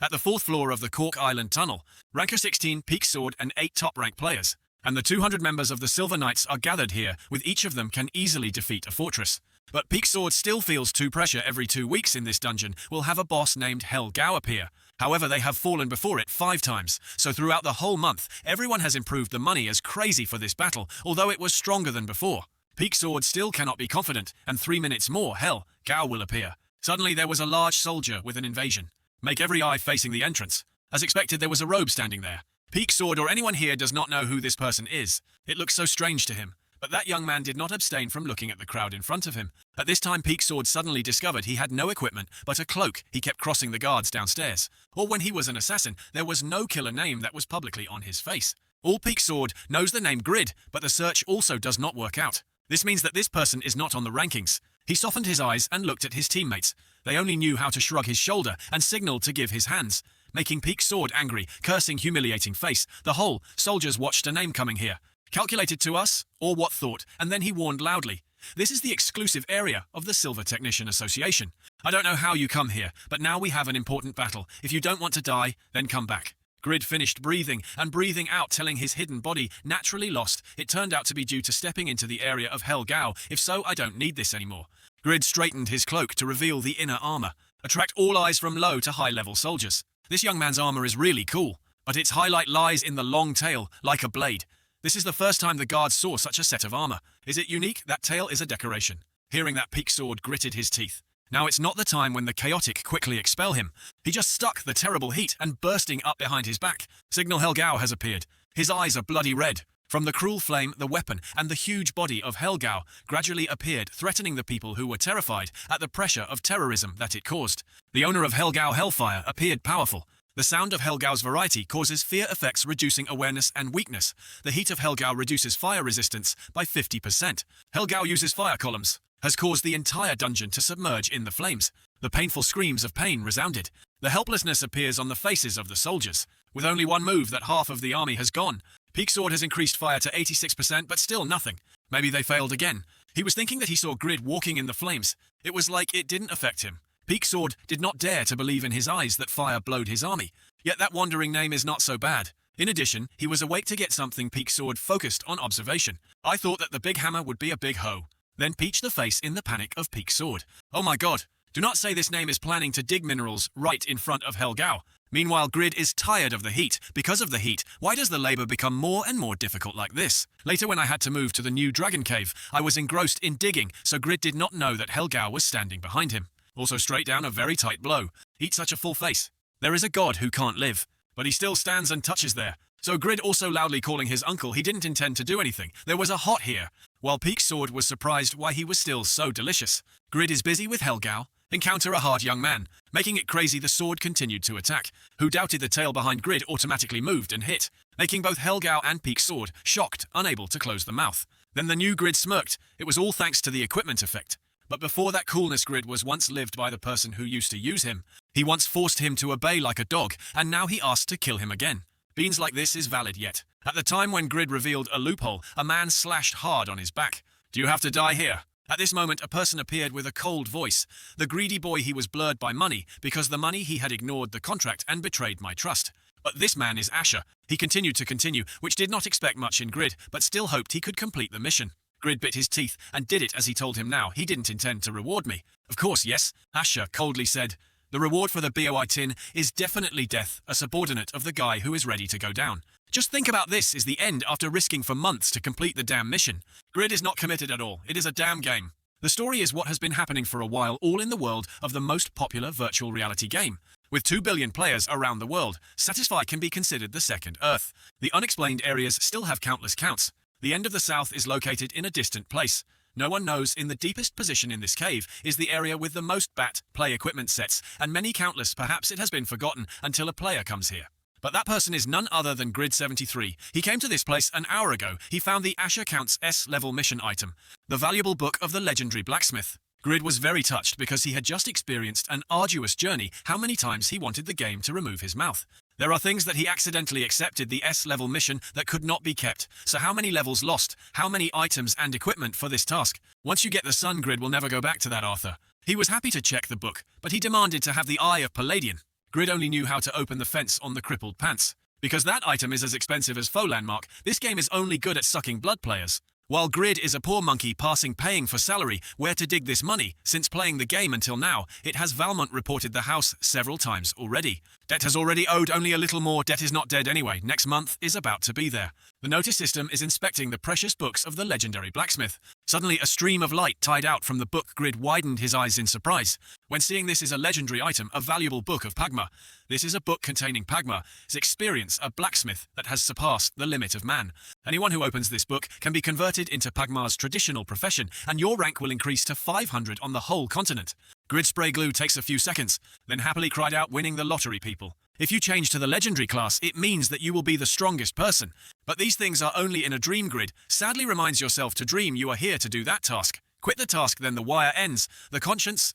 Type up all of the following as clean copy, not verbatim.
At the fourth floor of the Cork Island Tunnel, Ranker 16 Peak Sword and 8 top-rank players, and the 200 members of the Silver Knights are gathered here, with each of them can easily defeat a fortress. But Peak Sword still feels two pressure every 2 weeks in this dungeon will have a boss named Hell Gao appear. However, they have fallen before it 5 times, so throughout the whole month, everyone has improved the money as crazy for this battle, although it was stronger than before. Peak Sword still cannot be confident, and 3 minutes more, Hell Gao will appear. Suddenly there was a large soldier with an invasion. Make every eye facing the entrance. As expected, there was a robe standing there. Peak Sword or anyone here does not know who this person is. It looks so strange to him. But that young man did not abstain from looking at the crowd in front of him. At this time, Peak Sword suddenly discovered he had no equipment but a cloak. He kept crossing the guards downstairs. Or when he was an assassin, there was no killer name that was publicly on his face. All Peak Sword knows the name Grid, but the search also does not work out. This means that this person is not on the rankings. He softened his eyes and looked at his teammates. They only knew how to shrug his shoulder and signal to give his hands, making Peak Sword angry, cursing humiliating face. The whole soldiers watched a name coming here. Calculated to us, or what thought, and then he warned loudly. This is the exclusive area of the Silver Technician Association. I don't know how you come here, but now we have an important battle. If you don't want to die, then come back. Grid finished breathing and breathing out, telling his hidden body naturally lost. It turned out to be due to stepping into the area of Hell Gao. If so, I don't need this anymore. Grid straightened his cloak to reveal the inner armor. Attract all eyes from low to high-level soldiers. This young man's armor is really cool, but its highlight lies in the long tail, like a blade. This is the first time the guards saw such a set of armor. Is it unique? That tail is a decoration. Hearing that, Peak Sword gritted his teeth. Now it's not the time when the chaotic quickly expel him. He just stuck the terrible heat and bursting up behind his back. Signal Hell Gao has appeared. His eyes are bloody red. From the cruel flame, the weapon, and the huge body of Hell Gao gradually appeared, threatening the people who were terrified at the pressure of terrorism that it caused. The owner of Hell Gao Hellfire appeared powerful. The sound of Hell Gao's variety causes fear effects, reducing awareness and weakness. The heat of Hell Gao reduces fire resistance by 50%. Hell Gao uses fire columns, has caused the entire dungeon to submerge in the flames. The painful screams of pain resounded. The helplessness appears on the faces of the soldiers. With only one move, that half of the army has gone. Peak Sword has increased fire to 86%, but still nothing. Maybe they failed again. He was thinking that he saw Grid walking in the flames. It was like it didn't affect him. Peak Sword did not dare to believe in his eyes that fire blowed his army. Yet that wandering name is not so bad. In addition, he was awake to get something. Peak Sword focused on observation. I thought that the big hammer would be a big hoe. Then Peach the face in the panic of Peak Sword. Oh my god, do not say this name is planning to dig minerals right in front of Hell Gao. Meanwhile, Grid is tired of the heat. Because of the heat, why does the labor become more and more difficult like this? Later, when I had to move to the new dragon cave, I was engrossed in digging, so Grid did not know that Hell Gao was standing behind him. Also straight down, a very tight blow. Eat such a full face. There is a god who can't live, but he still stands and touches there. So Grid also loudly calling his uncle. He didn't intend to do anything. There was a hot here. While Peak Sword was surprised why he was still so delicious. Grid is busy with Hell Gao. Encounter a hard young man. Making it crazy, the sword continued to attack. Who doubted the tail behind Grid automatically moved and hit, making both Hell Gao and Peak Sword shocked, unable to close the mouth. Then the new Grid smirked. It was all thanks to the equipment effect. But before that coolness, Grid was once lived by the person who used to use him. He once forced him to obey like a dog, and now he asked to kill him again. Beans like this is valid yet. At the time when Grid revealed a loophole, a man slashed hard on his back. Do you have to die here? At this moment, a person appeared with a cold voice. The greedy boy, he was blurred by money, because the money he had ignored the contract and betrayed my trust. But this man is Asher. He continued to continue, which did not expect much in Grid, but still hoped he could complete the mission. Grid bit his teeth and did it as he told him now. He didn't intend to reward me. Of course, yes, Asher coldly said. The reward for the BOI tin is definitely death, a subordinate of the guy who is ready to go down. Just think about this is the end after risking for months to complete the damn mission. Grid is not committed at all. It is a damn game. The story is what has been happening for a while, all in the world of the most popular virtual reality game. With 2 billion players around the world, Satisfy can be considered the second Earth. The unexplained areas still have countless counts. The end of the south is located in a distant place. No one knows. In the deepest position in this cave is the area with the most play equipment sets, and many countless. Perhaps it has been forgotten until a player comes here. But that person is none other than Grid 73. He came to this place an hour ago. He found the Asher Counts S-level mission item, the valuable book of the legendary blacksmith. Grid was very touched because he had just experienced an arduous journey. How many times he wanted the game to remove his mouth. There are things that he accidentally accepted, the S-level mission that could not be kept. So how many levels lost? How many items and equipment for this task? Once you get the sun, Grid will never go back to that, Arthur. He was happy to check the book, but he demanded to have the Eye of Palladian. Grid only knew how to open the fence on the crippled pants. Because that item is as expensive as Faux Landmark, this game is only good at sucking blood players. While Grid is a poor monkey passing paying for salary, where to dig this money? Since playing the game until now, it has Valmont reported the house several times already. Debt has already owed only a little more. Debt is not dead anyway. Next month is about to be there. The notice system is inspecting the precious books of the legendary blacksmith. Suddenly, a stream of light tied out from the book. Grid widened his eyes in surprise when seeing this is a legendary item, a valuable book of Pagma. This is a book containing Pagma's experience, a blacksmith that has surpassed the limit of man. Anyone who opens this book can be converted into Pagma's traditional profession, and your rank will increase to 500 on the whole continent. Grid spray glue takes a few seconds, then happily cried out, winning the lottery, people. If you change to the legendary class, it means that you will be the strongest person. But these things are only in a dream. Grid sadly reminds yourself to dream you are here to do that task. Quit the task, then the wire ends. The conscience,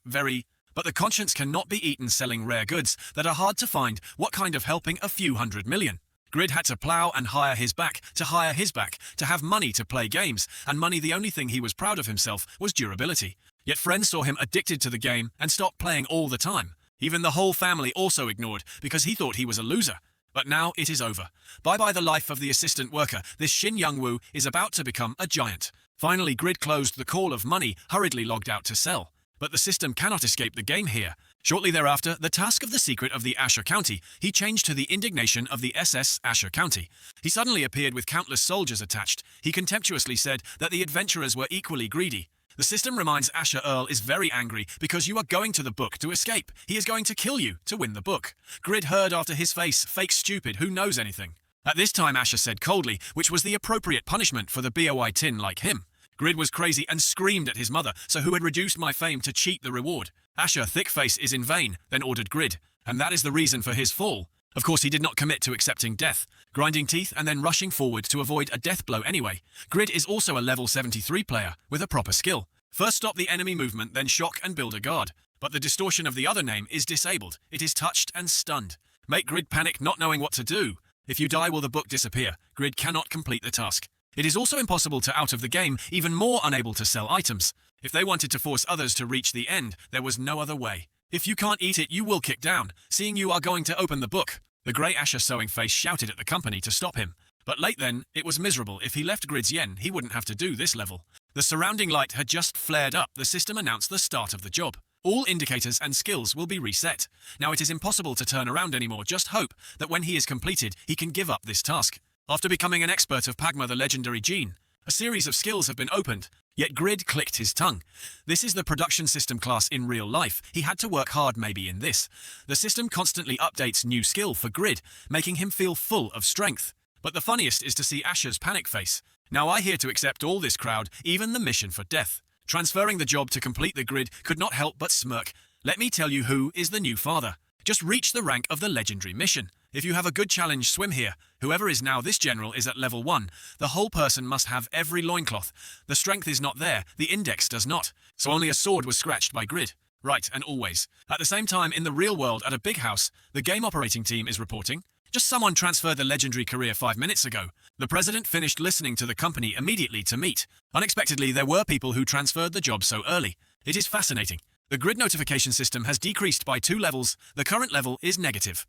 But the conscience cannot be eaten selling rare goods that are hard to find. What kind of helping a few 100 million? Grid had to plow and hire his back, to have money to play games, and money. The only thing he was proud of himself was durability. Yet friends saw him addicted to the game and stopped playing all the time. Even the whole family also ignored because he thought he was a loser. But now it is over. Bye-bye the life of the assistant worker. This Shin Young-woo is about to become a giant. Finally, Grid closed the call of money, hurriedly logged out to sell. But the system cannot escape the game here. Shortly thereafter, the task of the secret of the Asher County, he changed to the indignation of the SS Asher County. He suddenly appeared with countless soldiers attached. He contemptuously said that the adventurers were equally greedy. The system reminds Asher Earl is very angry because you are going to the book to escape. He is going to kill you to win the book. Grid heard after his face, fake stupid, who knows anything? At this time Asher said coldly, which was the appropriate punishment for the BOI tin like him. Grid was crazy and screamed at his mother, so who had reduced my fame to cheat the reward? Asher, thick face is in vain, then ordered Grid, and that is the reason for his fall. Of course he did not commit to accepting death, grinding teeth and then rushing forward to avoid a death blow anyway. Grid is also a level 73 player, with a proper skill. First stop the enemy movement, then shock and build a guard. But the distortion of the other name is disabled. It is touched and stunned. Make Grid panic, not knowing what to do. If you die, will the book disappear? Grid cannot complete the task. It is also impossible to out of the game, even more unable to sell items. If they wanted to force others to reach the end, there was no other way. If you can't eat it, you will kick down, seeing you are going to open the book. The grey Asher sewing face shouted at the company to stop him. But late then, it was miserable. If he left Grid's yen, he wouldn't have to do this level. The surrounding light had just flared up. The system announced the start of the job. All indicators and skills will be reset. Now it is impossible to turn around anymore. Just hope that when he is completed, he can give up this task. After becoming an expert of Pagma the legendary gene, a series of skills have been opened. Yet Grid clicked his tongue. This is the production system class in real life. He had to work hard maybe in this. The system constantly updates new skill for Grid, making him feel full of strength. But the funniest is to see Asher's panic face. Now I here to accept all this crowd, even the mission for death. Transferring the job to complete the Grid could not help but smirk. Let me tell you who is the new father. Just reach the rank of the legendary mission. If you have a good challenge, swim here. Whoever is now this general is at level 1. The whole person must have every loincloth. The strength is not there, the index does not. So only a sword was scratched by Grid. Right, and always. At the same time, in the real world at a big house, the game operating team is reporting. Just someone transferred the legendary career 5 minutes ago. The president finished listening to the company immediately to meet. Unexpectedly, there were people who transferred the job so early. It is fascinating. The Grid notification system has decreased by 2 levels. The current level is negative.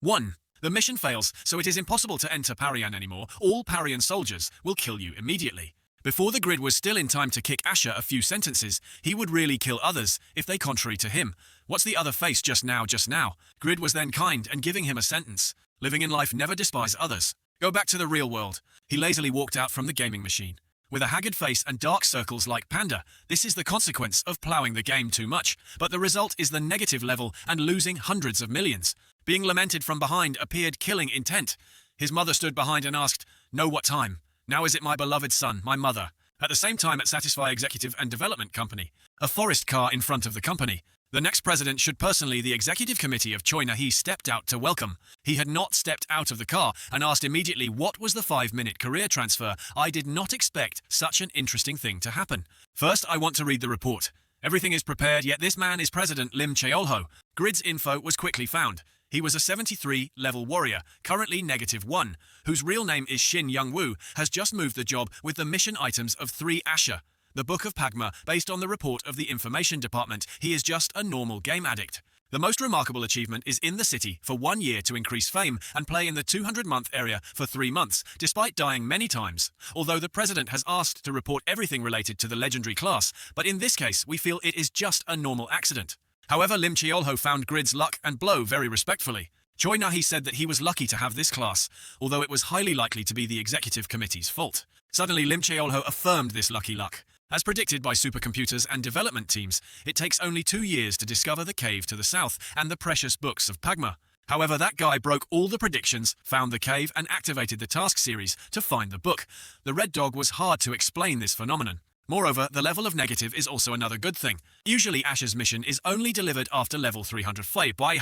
1. The mission fails, so it is impossible to enter Parian anymore. All Parian soldiers will kill you immediately. Before the Grid was still in time to kick Asher a few sentences, he would really kill others if they contrary to him. What's the other face just now? Grid was then kind and giving him a sentence. Living in life, never despise others. Go back to the real world. He lazily walked out from the gaming machine. With a haggard face and dark circles like Panda, this is the consequence of ploughing the game too much. But the result is the negative level and losing hundreds of millions. Being lamented from behind appeared killing intent. His mother stood behind and asked, "Know what time? Now is it my beloved son, my mother?" At the same time at Satisfy Executive and Development Company, a forest car in front of the company. The next president should personally the executive committee of Choi Na-hee stepped out to welcome. He had not stepped out of the car and asked immediately what was the 5-minute career transfer. I did not expect such an interesting thing to happen. First, I want to read the report. Everything is prepared, yet this man is President Lim Cheolho. Grid's info was quickly found. He was a 73 level warrior, currently -1, whose real name is Shin Young-woo, has just moved the job with the mission items of 3 Asher. The Book of Pagma, based on the report of the Information Department, he is just a normal game addict. The most remarkable achievement is in the city for 1 year to increase fame and play in the 200-month area for 3 months, despite dying many times. Although the president has asked to report everything related to the legendary class, but in this case we feel it is just a normal accident. However, Lim Cheolho found Grid's luck and blow very respectfully. Choi Nahi said that he was lucky to have this class, although it was highly likely to be the executive committee's fault. Suddenly, Lim Cheolho affirmed this lucky luck. As predicted by supercomputers and development teams, it takes only 2 years to discover the cave to the south and the precious books of Pagma. However, that guy broke all the predictions, found the cave, and activated the task series to find the book. The Red Dog was hard to explain this phenomenon. Moreover, the level of negative is also another good thing. Usually Ash's mission is only delivered after level 300 by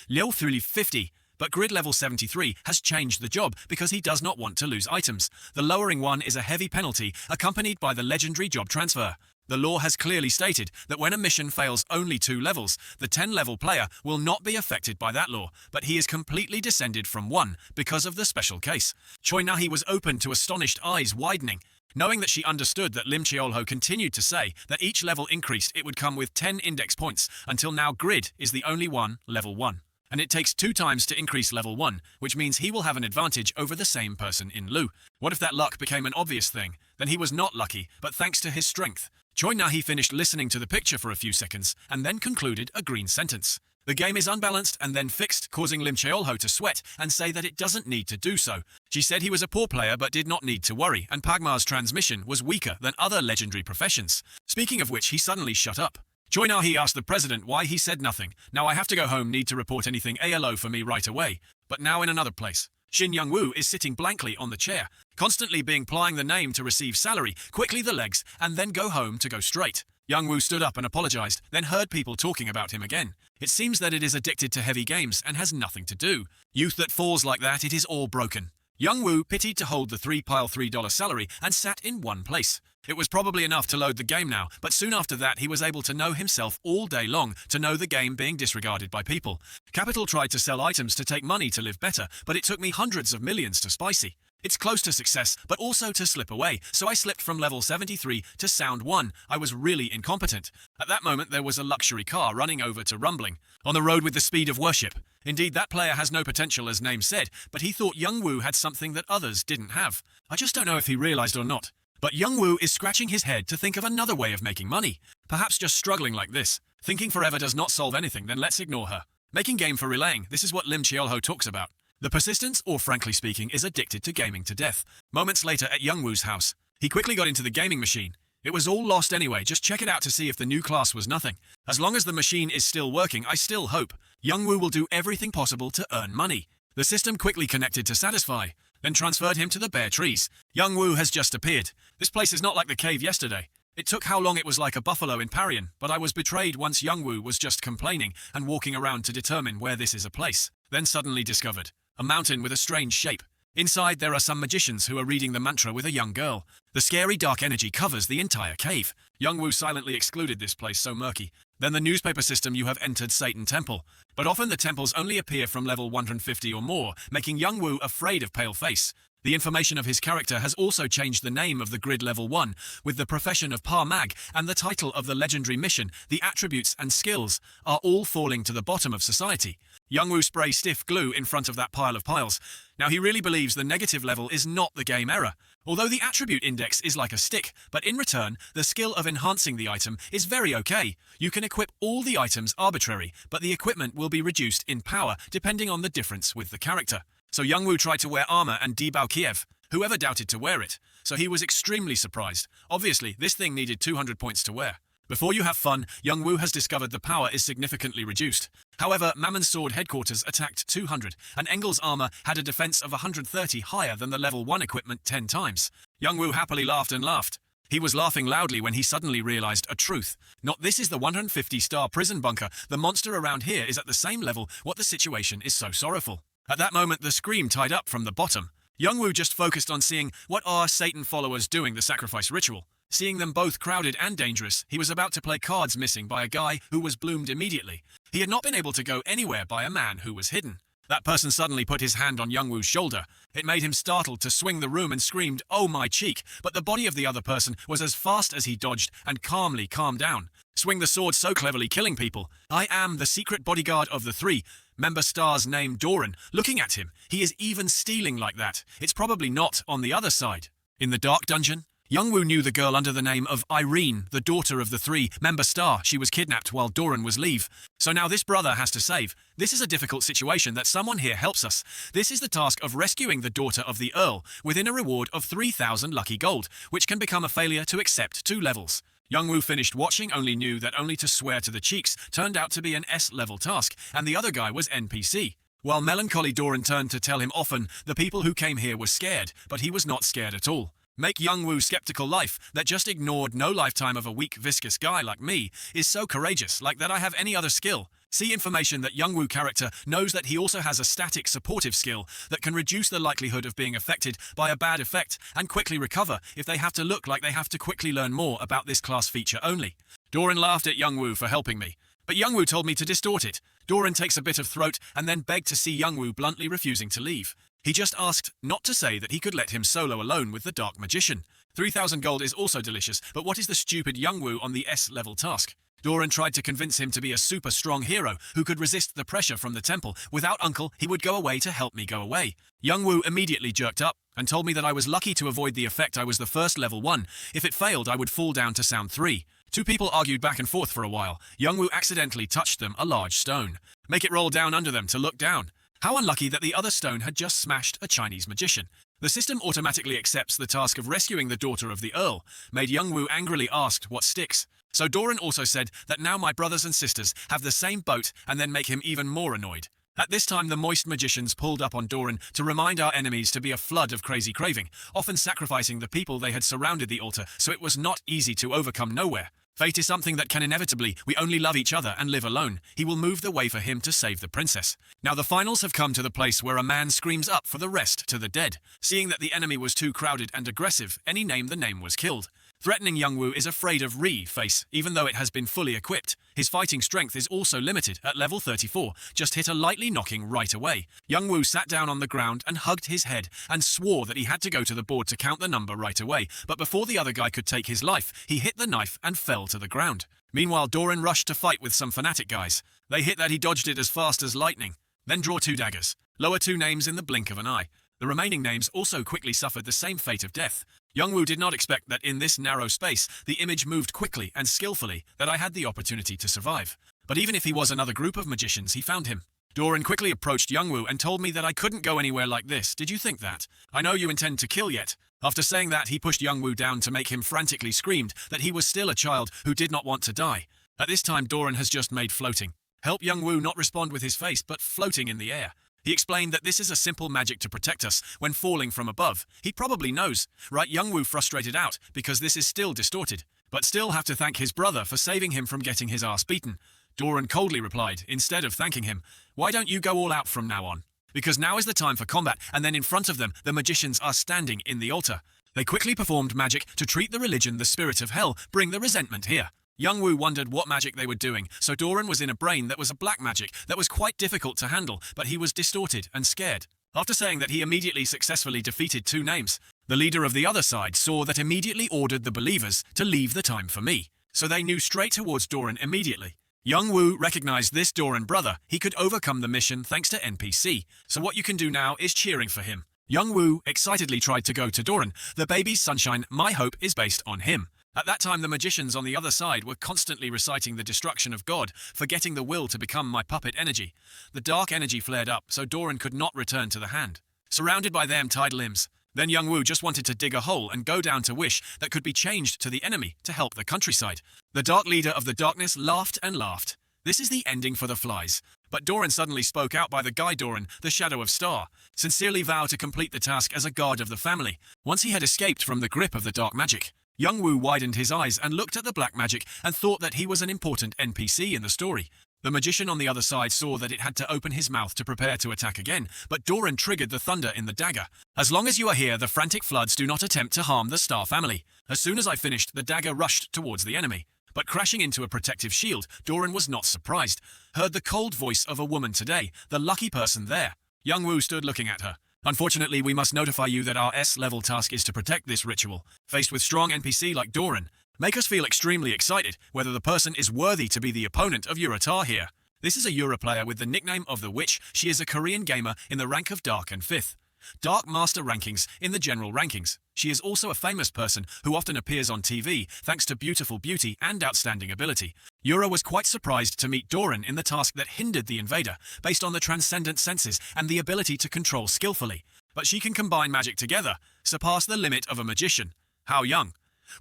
Liu 50, but Grid level 73 has changed the job because he does not want to lose items. The lowering one is a heavy penalty accompanied by the legendary job transfer. The law has clearly stated that when a mission fails only 2 levels, the 10-level player will not be affected by that law, but he is completely descended from 1 because of the special case. Choi Nahi was open to astonished eyes widening, knowing that she understood that Lim Cheolho continued to say that each level increased it would come with 10 index points, until now Grid is the only one, level 1. And it takes 2 times to increase level 1, which means he will have an advantage over the same person in Lu. What if that luck became an obvious thing? Then he was not lucky, but thanks to his strength. Choi Nahi finished listening to the picture for a few seconds, and then concluded a green sentence. The game is unbalanced and then fixed, causing Lim Cheolho to sweat and say that it doesn't need to do so. She said he was a poor player but did not need to worry, and Pagma's transmission was weaker than other legendary professions. Speaking of which, he suddenly shut up. Choi Nahi asked the president why he said nothing. Now I have to go home, need to report anything ALO for me right away. But now in another place. Shin Young-woo is sitting blankly on the chair, constantly being plying the name to receive salary, quickly the legs, and then go home to go straight. Young-woo stood up and apologized, then heard people talking about him again. It seems that it is addicted to heavy games and has nothing to do. Youth that falls like that, it is all broken. Young-woo pitied to hold the $3 salary and sat in one place. It was probably enough to load the game now, but soon after that he was able to know himself all day long to know the game being disregarded by people. Capital tried to sell items to take money to live better, but it took me hundreds of millions to Spicy. It's close to success, but also to slip away, so I slipped from level 73 to Sound 1. I was really incompetent. At that moment there was a luxury car running over to Rumbling, on the road with the speed of worship. Indeed, that player has no potential as name said, but he thought Young-woo had something that others didn't have. I just don't know if he realized or not. But Young-woo is scratching his head to think of another way of making money. Perhaps just struggling like this. Thinking forever does not solve anything, then let's ignore her. Making game for relaying, this is what Lim Cheolho talks about. The persistence, or frankly speaking, is addicted to gaming to death. Moments later at Young-woo's house, he quickly got into the gaming machine. It was all lost anyway, just check it out to see if the new class was nothing. As long as the machine is still working, I still hope. Young-woo will do everything possible to earn money. The system quickly connected to Satisfy, then transferred him to the bare trees. Young-woo has just appeared. This place is not like the cave yesterday. It took how long it was like a buffalo in Parian, but I was betrayed once Young-woo was just complaining and walking around to determine where this is a place. Then suddenly discovered a mountain with a strange shape. Inside there are some magicians who are reading the mantra with a young girl. The scary dark energy covers the entire cave. Young-woo silently excluded this place so murky. Then the newspaper system, you have entered Satan Temple. But often the temples only appear from level 150 or more, making Young-woo afraid of Pale Face. The information of his character has also changed the name of the grid level 1, with the profession of Pa Mag and the title of the legendary mission. The attributes and skills are all falling to the bottom of society. Young-woo sprays stiff glue in front of that pile of piles. Now he really believes the negative level is not the game error. Although the attribute index is like a stick, but in return, the skill of enhancing the item is very okay. You can equip all the items arbitrary, but the equipment will be reduced in power depending on the difference with the character. So Young-woo tried to wear armor and debao Kiev. Whoever doubted to wear it. So he was extremely surprised. Obviously, this thing needed 200 points to wear. Before you have fun, Young-woo has discovered the power is significantly reduced. However, Mammon's sword headquarters attacked 200, and Engel's armor had a defense of 130 higher than the level 1 equipment 10 times. Young-woo happily laughed and laughed. He was laughing loudly when he suddenly realized a truth. Not this is the 150-star prison bunker. The monster around here is at the same level. What the situation is so sorrowful. At that moment, the scream tied up from the bottom. Young-woo just focused on seeing what are Satan followers doing the sacrifice ritual. Seeing them both crowded and dangerous, he was about to play cards missing by a guy who was bloomed immediately. He had not been able to go anywhere by a man who was hidden. That person suddenly put his hand on Youngwoo's shoulder. It made him startled to swing the room and screamed, "Oh my cheek," but the body of the other person was as fast as he dodged and calmly calmed down. Swing the sword so cleverly killing people. I am the secret bodyguard of the three. Member Star's name Doran. Looking at him, he is even stealing like that. It's probably not on the other side. In the dark dungeon, Youngwoo knew the girl under the name of Irene, the daughter of the three. Member Star, she was kidnapped while Doran was leave. So now this brother has to save. This is a difficult situation that someone here helps us. This is the task of rescuing the daughter of the Earl, within a reward of 3,000 lucky gold, which can become a failure to accept 2 levels. Youngwoo finished watching, only knew that only to swear to the cheeks turned out to be an S-level task, and the other guy was NPC. While melancholy Doran turned to tell him often the people who came here were scared, but he was not scared at all. Make Youngwoo skeptical life that just ignored no lifetime of a weak viscous guy like me is so courageous, like that I have any other skill. See information that Youngwoo character knows that he also has a static supportive skill that can reduce the likelihood of being affected by a bad effect and quickly recover if they have to look like they have to quickly learn more about this class feature only. Doran laughed at Youngwoo for helping me, but Youngwoo told me to distort it. Doran takes a bit of throat and then begged to see Youngwoo bluntly refusing to leave. He just asked not to say that he could let him solo alone with the Dark Magician. 3,000 gold is also delicious, but what is the stupid Youngwoo on the S-level task? Doran tried to convince him to be a super strong hero who could resist the pressure from the temple. Without Uncle, he would go away to help me go away. Youngwoo immediately jerked up and told me that I was lucky to avoid the effect. I was the first level 1. If it failed, I would fall down to sound 3. 2 people argued back and forth for a while. Youngwoo accidentally touched them a large stone. Make it roll down under them to look down. How unlucky that the other stone had just smashed a Chinese magician. The system automatically accepts the task of rescuing the daughter of the Earl, made Youngwoo angrily asked what sticks. So Doran also said that now my brothers and sisters have the same boat and then make him even more annoyed. At this time the moist magicians pulled up on Doran to remind our enemies to be a flood of crazy craving, often sacrificing the people they had surrounded the altar, so it was not easy to overcome nowhere. Fate is something that can inevitably, we only love each other and live alone. He will move the way for him to save the princess. Now the finals have come to the place where a man screams up for the rest to the dead. Seeing that the enemy was too crowded and aggressive, any name the name was killed. Threatening Youngwoo is afraid of Re-Face, even though it has been fully equipped. His fighting strength is also limited at level 34, just hit a lightly knocking right away. Youngwoo sat down on the ground and hugged his head and swore that he had to go to the board to count the number right away, but before the other guy could take his life, he hit the knife and fell to the ground. Meanwhile, Doran rushed to fight with some fanatic guys. They hit that he dodged it as fast as lightning. Then draw 2 daggers. Lower 2 names in the blink of an eye. The remaining names also quickly suffered the same fate of death. Youngwoo did not expect that in this narrow space, the image moved quickly and skillfully, that I had the opportunity to survive. But even if he was another group of magicians, he found him. Doran quickly approached Youngwoo and told me that I couldn't go anywhere like this. Did you think that? I know you intend to kill yet. After saying that, he pushed Youngwoo down to make him frantically screamed that he was still a child who did not want to die. At this time, Doran has just made floating. Help Youngwoo not respond with his face, but floating in the air. He explained that this is a simple magic to protect us when falling from above. He probably knows, right? Youngwoo frustrated out because this is still distorted, but still have to thank his brother for saving him from getting his ass beaten. Doran coldly replied, instead of thanking him, "Why don't you go all out from now on? Because now is the time for combat," and then in front of them, the magicians are standing in the altar. They quickly performed magic to treat the religion the spirit of hell, bring the resentment here. Youngwoo wondered what magic they were doing, so Doran was in a brain that was a black magic that was quite difficult to handle, but he was distorted and scared. After saying that he immediately successfully defeated 2 names, the leader of the other side saw that immediately ordered the believers to leave the time for me, so they knew straight towards Doran immediately. Youngwoo recognized this Doran brother. He could overcome the mission thanks to NPC, so what you can do now is cheering for him. Youngwoo excitedly tried to go to Doran. The baby's sunshine, my hope is based on him. At that time, the magicians on the other side were constantly reciting the destruction of God, forgetting the will to become my puppet energy. The dark energy flared up, so Doran could not return to the hand. Surrounded by them tied limbs. Then Youngwoo just wanted to dig a hole and go down to wish that could be changed to the enemy to help the countryside. The dark leader of the darkness laughed and laughed. This is the ending for the flies. But Doran suddenly spoke out by the guy Doran, the Shadow of Star, sincerely vowed to complete the task as a guard of the family, once he had escaped from the grip of the dark magic. Youngwoo widened his eyes and looked at the black magic and thought that he was an important NPC in the story. The magician on the other side saw that it had to open his mouth to prepare to attack again, but Doran triggered the thunder in the dagger. As long as you are here, the frantic floods do not attempt to harm the Star family. As soon as I finished, the dagger rushed towards the enemy. But crashing into a protective shield, Doran was not surprised. Heard the cold voice of a woman today, the lucky person there. Young Woo stood looking at her. Unfortunately, we must notify you that our S-level task is to protect this ritual. Faced with strong NPC like Doran, make us feel extremely excited whether the person is worthy to be the opponent of Yura here. This is a Yura player with the nickname of the Witch. She is a Korean gamer in the rank of Dark and 5th. Dark Master rankings in the general rankings. She is also a famous person who often appears on TV thanks to beautiful beauty and outstanding ability. Yura was quite surprised to meet Doran in the task that hindered the invader, based on the transcendent senses and the ability to control skillfully. But she can combine magic together, surpass the limit of a magician. How young?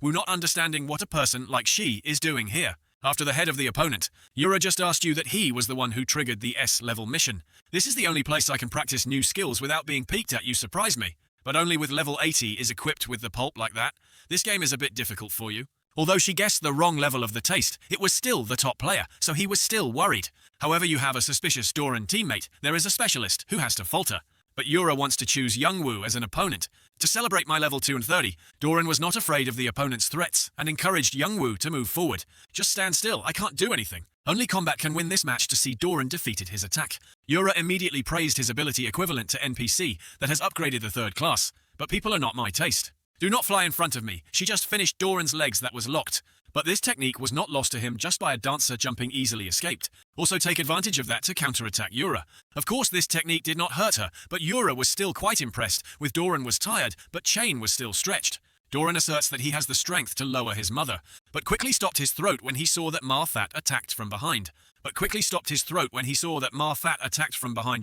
Woo not understanding what a person like she is doing here. After the head of the opponent, Yura just asked you that he was the one who triggered the S-level mission. This is the only place I can practice new skills without being peeked at. You surprise me. But only with level 80 is equipped with the pulp like that. This game is a bit difficult for you. Although she guessed the wrong level of the taste, it was still the top player, so he was still worried. However, you have a suspicious Doran teammate. There is a specialist who has to falter. But Yura wants to choose Young Woo as an opponent. To celebrate my level 2 and 30, Doran was not afraid of the opponent's threats and encouraged Young Woo to move forward. Just stand still, I can't do anything. Only combat can win this match to see Doran defeated his attack. Yura immediately praised his ability equivalent to NPC that has upgraded the 3rd class. But people are not my taste. Do not fly in front of me. She just finished Doran's legs that was locked. But this technique was not lost to him just by a dancer jumping easily escaped. Also take advantage of that to counterattack Yura. Of course this technique did not hurt her, but Yura was still quite impressed, with Doran was tired, but Chain was still stretched. Doran asserts that he has the strength to lower his mother, but quickly stopped his throat when he saw that Marfat attacked from behind.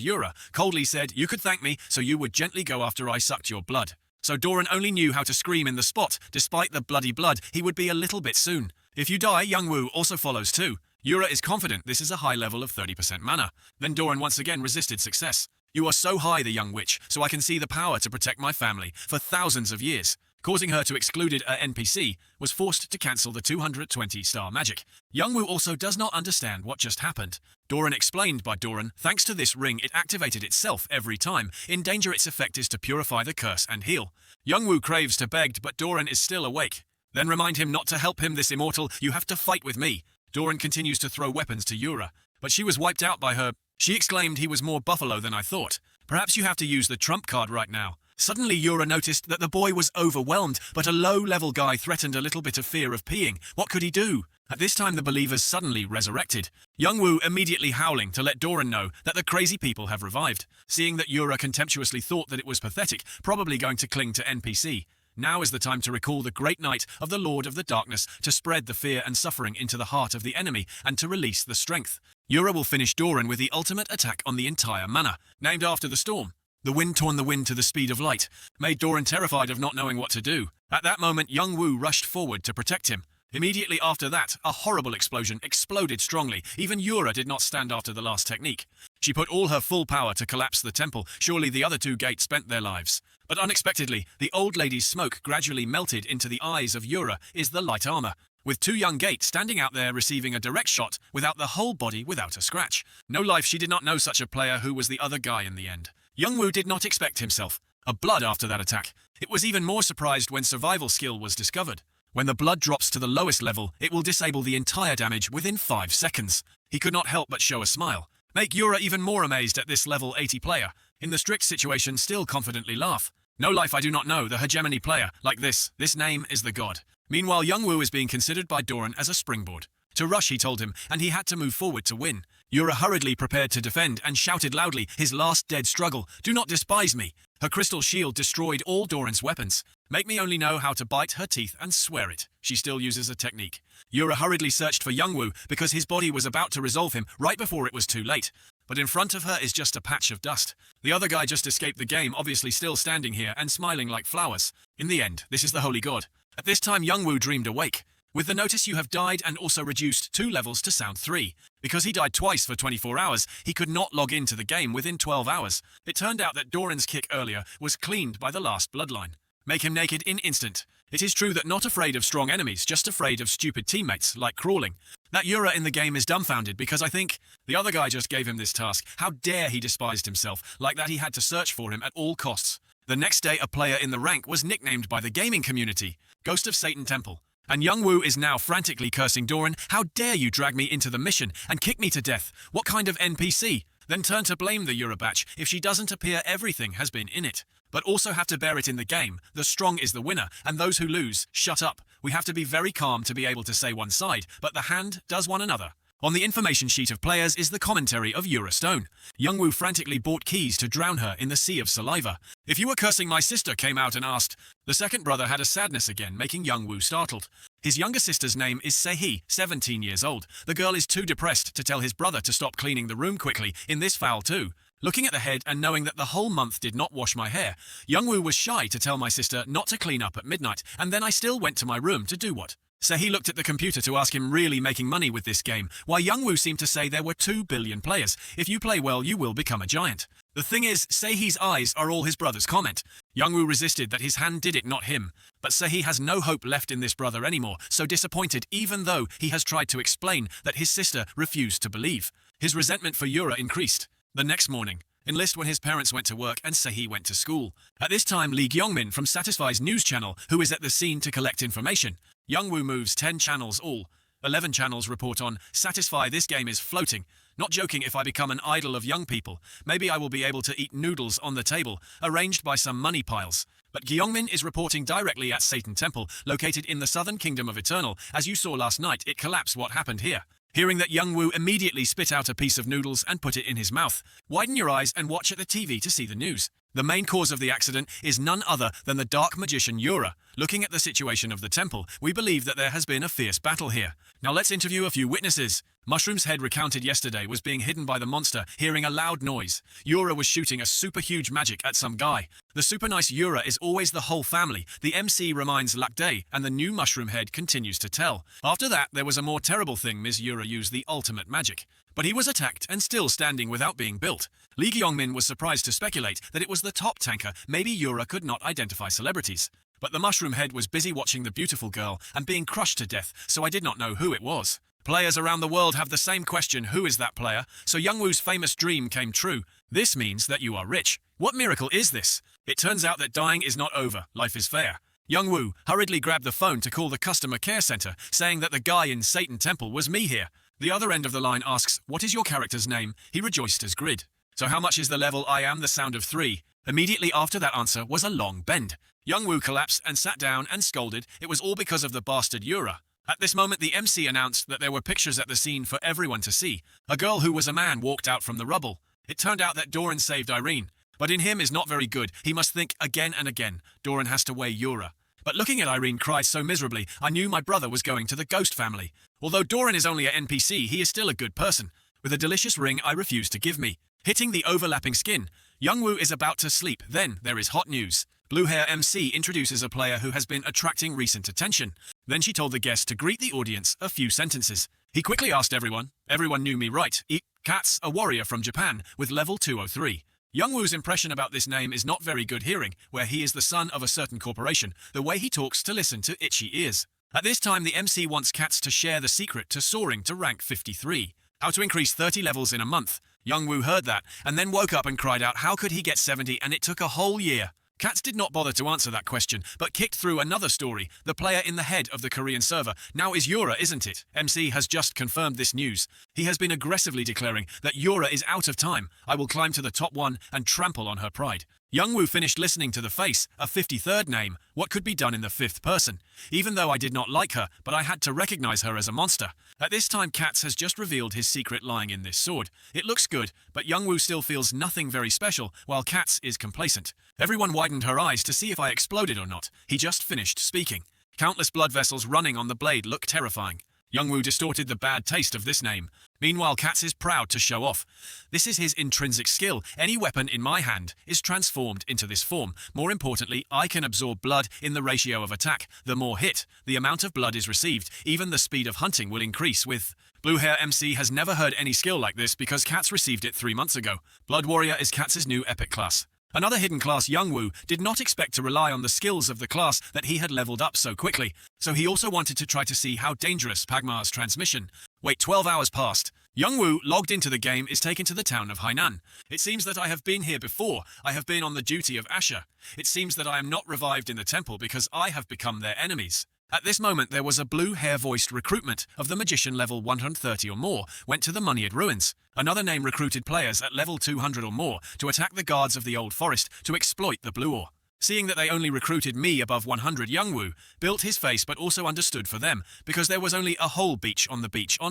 Yura coldly said, "You could thank me, so you would gently go after I sucked your blood." So Doran only knew how to scream in the spot. Despite the bloody blood, he would be a little bit soon. If you die, Young Woo also follows too. Yura is confident this is a high level of 30% mana. Then Doran once again resisted success. "You are so high, the young witch, so I can see the power to protect my family for thousands of years." Causing her to excluded a NPC, was forced to cancel the 220-star magic. Young Woo also does not understand what just happened. Doran explained by Doran, thanks to this ring it activated itself every time. In danger its effect is to purify the curse and heal. Young Woo craves to beg, but Doran is still awake. Then remind him not to help him, this immortal, you have to fight with me. Doran continues to throw weapons to Yura, but she was wiped out by her. She exclaimed, "He was more buffalo than I thought. Perhaps you have to use the trump card right now." Suddenly Yura noticed that the boy was overwhelmed, but a low-level guy threatened a little bit of fear of peeing. What could he do? At this time the believers suddenly resurrected. Young Woo immediately howling to let Doran know that the crazy people have revived. Seeing that Yura contemptuously thought that it was pathetic, probably going to cling to NPC. Now is the time to recall the great night of the Lord of the Darkness, to spread the fear and suffering into the heart of the enemy, and to release the strength. Yura will finish Doran with the ultimate attack on the entire mana, named after the storm. The wind torn the wind to the speed of light, made Doran terrified of not knowing what to do. At that moment, Young Woo rushed forward to protect him. Immediately after that, a horrible explosion exploded strongly. Even Yura did not stand after the last technique. She put all her full power to collapse the temple. Surely the other two gates spent their lives. But unexpectedly, the old lady's smoke gradually melted into the eyes of Yura is the light armor, with two young gates standing out there receiving a direct shot without the whole body without a scratch. No life, she did not know such a player who was the other guy in the end. Young Woo did not expect himself a blood after that attack. It was even more surprised when survival skill was discovered. When the blood drops to the lowest level, it will disable the entire damage within 5 seconds. He could not help but show a smile. Make Yura even more amazed at this level 80 player. In the strict situation, still confidently laugh. No life, I do not know the hegemony player like this. This name is the god. Meanwhile, Young Woo is being considered by Doran as a springboard. To rush, he told him, and he had to move forward to win. Yura hurriedly prepared to defend and shouted loudly, his last dead struggle, "Do not despise me." Her crystal shield destroyed all Doran's weapons. Make me only know how to bite her teeth and swear it. She still uses a technique. Yura hurriedly searched for Young Woo because his body was about to resolve him right before it was too late. But in front of her is just a patch of dust. The other guy just escaped the game, obviously still standing here and smiling like flowers. In the end, this is the holy god. At this time, Young Woo dreamed awake. With the notice you have died and also reduced 2 levels to sound 3. Because he died twice for 24 hours, he could not log into the game within 12 hours. It turned out that Doran's kick earlier was cleaned by the last bloodline. Make him naked in instant. It is true that not afraid of strong enemies, just afraid of stupid teammates, like crawling. That Yura in the game is dumbfounded because I think the other guy just gave him this task. How dare he despised himself, like that he had to search for him at all costs. The next day, a player in the rank was nicknamed by the gaming community, Ghost of Satan Temple. And Young Woo is now frantically cursing Doran. How dare you drag me into the mission and kick me to death? What kind of NPC? then turn to blame the Yura batch if she doesn't appear everything has been in it. But also have to bear it in the game. The strong is the winner, and those who lose, shut up. We have to be very calm to be able to say one side, but the hand does one another. On the information sheet of players is the commentary of Yura Stone. Youngwoo frantically bought keys to drown her in the sea of saliva. If you were cursing my sister came out and asked. The second brother had a sadness again, making Youngwoo startled. His younger sister's name is Sehee, 17 years old. The girl is too depressed to tell his brother to stop cleaning the room quickly, in this foul too. Looking at the head and knowing that the whole month did not wash my hair, Youngwoo was shy to tell my sister not to clean up at midnight, and then I still went to my room to do what? Sehee looked at the computer to ask him really making money with this game, while Youngwoo seemed to say there were 2 billion players. If you play well, you will become a giant. The thing is, Sehee's eyes are all his brother's comment. Youngwoo resisted that his hand did it, not him. But Sehee has no hope left in this brother anymore, so disappointed even though he has tried to explain that his sister refused to believe. His resentment for Yura increased. The next morning, enlist when his parents went to work and Sehee went to school. At this time, Lee Gyongmin from Satisfy's news channel, who is at the scene to collect information. Youngwoo moves 10 channels all. 11 channels report on Satisfy this game is floating. Not joking, if I become an idol of young people, maybe I will be able to eat noodles on the table, arranged by some money piles. But Gyongmin is reporting directly at Satan Temple, located in the southern kingdom of Eternal. As you saw last night, it collapsed. What happened here? Hearing that, Youngwoo immediately spit out a piece of noodles and put it in his mouth. Widen your eyes and watch at the TV to see the news. The main cause of the accident is none other than the dark magician Yura. Looking at the situation of the temple, we believe that there has been a fierce battle here. Now let's interview a few witnesses. Mushroom's head recounted yesterday was being hidden by the monster, hearing a loud noise. Yura was shooting a super huge magic at some guy. The super nice Yura is always the whole family. The MC reminds Lakday, and the new mushroom head continues to tell. After that, there was a more terrible thing. Ms. Yura used the ultimate magic. But he was attacked and still standing without being built. Lee Gyongmin was surprised to speculate that it was the top tanker. Maybe Yura could not identify celebrities. But the mushroom head was busy watching the beautiful girl and being crushed to death, so I did not know who it was. Players around the world have the same question, who is that player? So Youngwoo's famous dream came true. This means that you are rich. What miracle is this? It turns out that dying is not over, life is fair. Youngwoo hurriedly grabbed the phone to call the customer care center, saying that the guy in Satan Temple was me here. The other end of the line asks, what is your character's name? He rejoiced as grid. So how much is the level? I am the sound of 3. Immediately after that answer was a long bend. Youngwoo collapsed and sat down and scolded. It was all because of the bastard Yura. At this moment, the MC announced that there were pictures at the scene for everyone to see. A girl who was a man walked out from the rubble. It turned out that Doran saved Irene. But in him is not very good. He must think again and again. Doran has to weigh Yura. But looking at Irene cry so miserably, I knew my brother was going to the ghost family. Although Doran is only an NPC, he is still a good person. With a delicious ring I refuse to give me. Hitting the overlapping skin. Youngwoo is about to sleep. Then there is hot news. Blue Hair MC introduces a player who has been attracting recent attention. Then she told the guest to greet the audience a few sentences. He quickly asked everyone. Everyone knew me, right? Katz, a warrior from Japan, with level 203. Youngwoo's impression about this name is not very good hearing, where he is the son of a certain corporation, the way he talks to listen to itchy ears. At this time, the MC wants Katz to share the secret to soaring to rank 53. How to increase 30 levels in a month. Youngwoo heard that, and then woke up and cried out how could he get 70, and it took a whole year. Katz did not bother to answer that question, but kicked through another story. The player in the head of the Korean server now is Yura, isn't it? MC has just confirmed this news. He has been aggressively declaring that Yura is out of time. I will climb to the top 1 and trample on her pride. Youngwoo finished listening to the face, a 53rd name. What could be done in the 5th person? Even though I did not like her, but I had to recognize her as a monster. At this time, Katz has just revealed his secret lying in this sword. It looks good, but Youngwoo still feels nothing very special, while Katz is complacent. Everyone widened her eyes to see if I exploded or not. He just finished speaking. Countless blood vessels running on the blade look terrifying. Youngwoo distorted the bad taste of this name. Meanwhile, Katz is proud to show off. This is his intrinsic skill. Any weapon in my hand is transformed into this form. More importantly, I can absorb blood in the ratio of attack. The more hit, the amount of blood is received. Even the speed of hunting will increase with... Blue Hair MC has never heard any skill like this because Katz received it 3 months ago. Blood Warrior is Katz's new epic class. Another hidden class, Youngwoo did not expect to rely on the skills of the class that he had leveled up so quickly, so he also wanted to try to see how dangerous Pagma's transmission. Wait, 12 hours passed. Youngwoo, logged into the game, is taken to the town of Hainan. It seems that I have been here before. I have been on the duty of Asher. It seems that I am not revived in the temple because I have become their enemies. At this moment, there was a blue hair-voiced recruitment of the magician level 130 or more went to the Moneyed Ruins. Another name recruited players at level 200 or more to attack the guards of the Old Forest to exploit the Blue Ore. Seeing that they only recruited me above 100, Youngwoo built his face but also understood for them, because there was only a whole beach on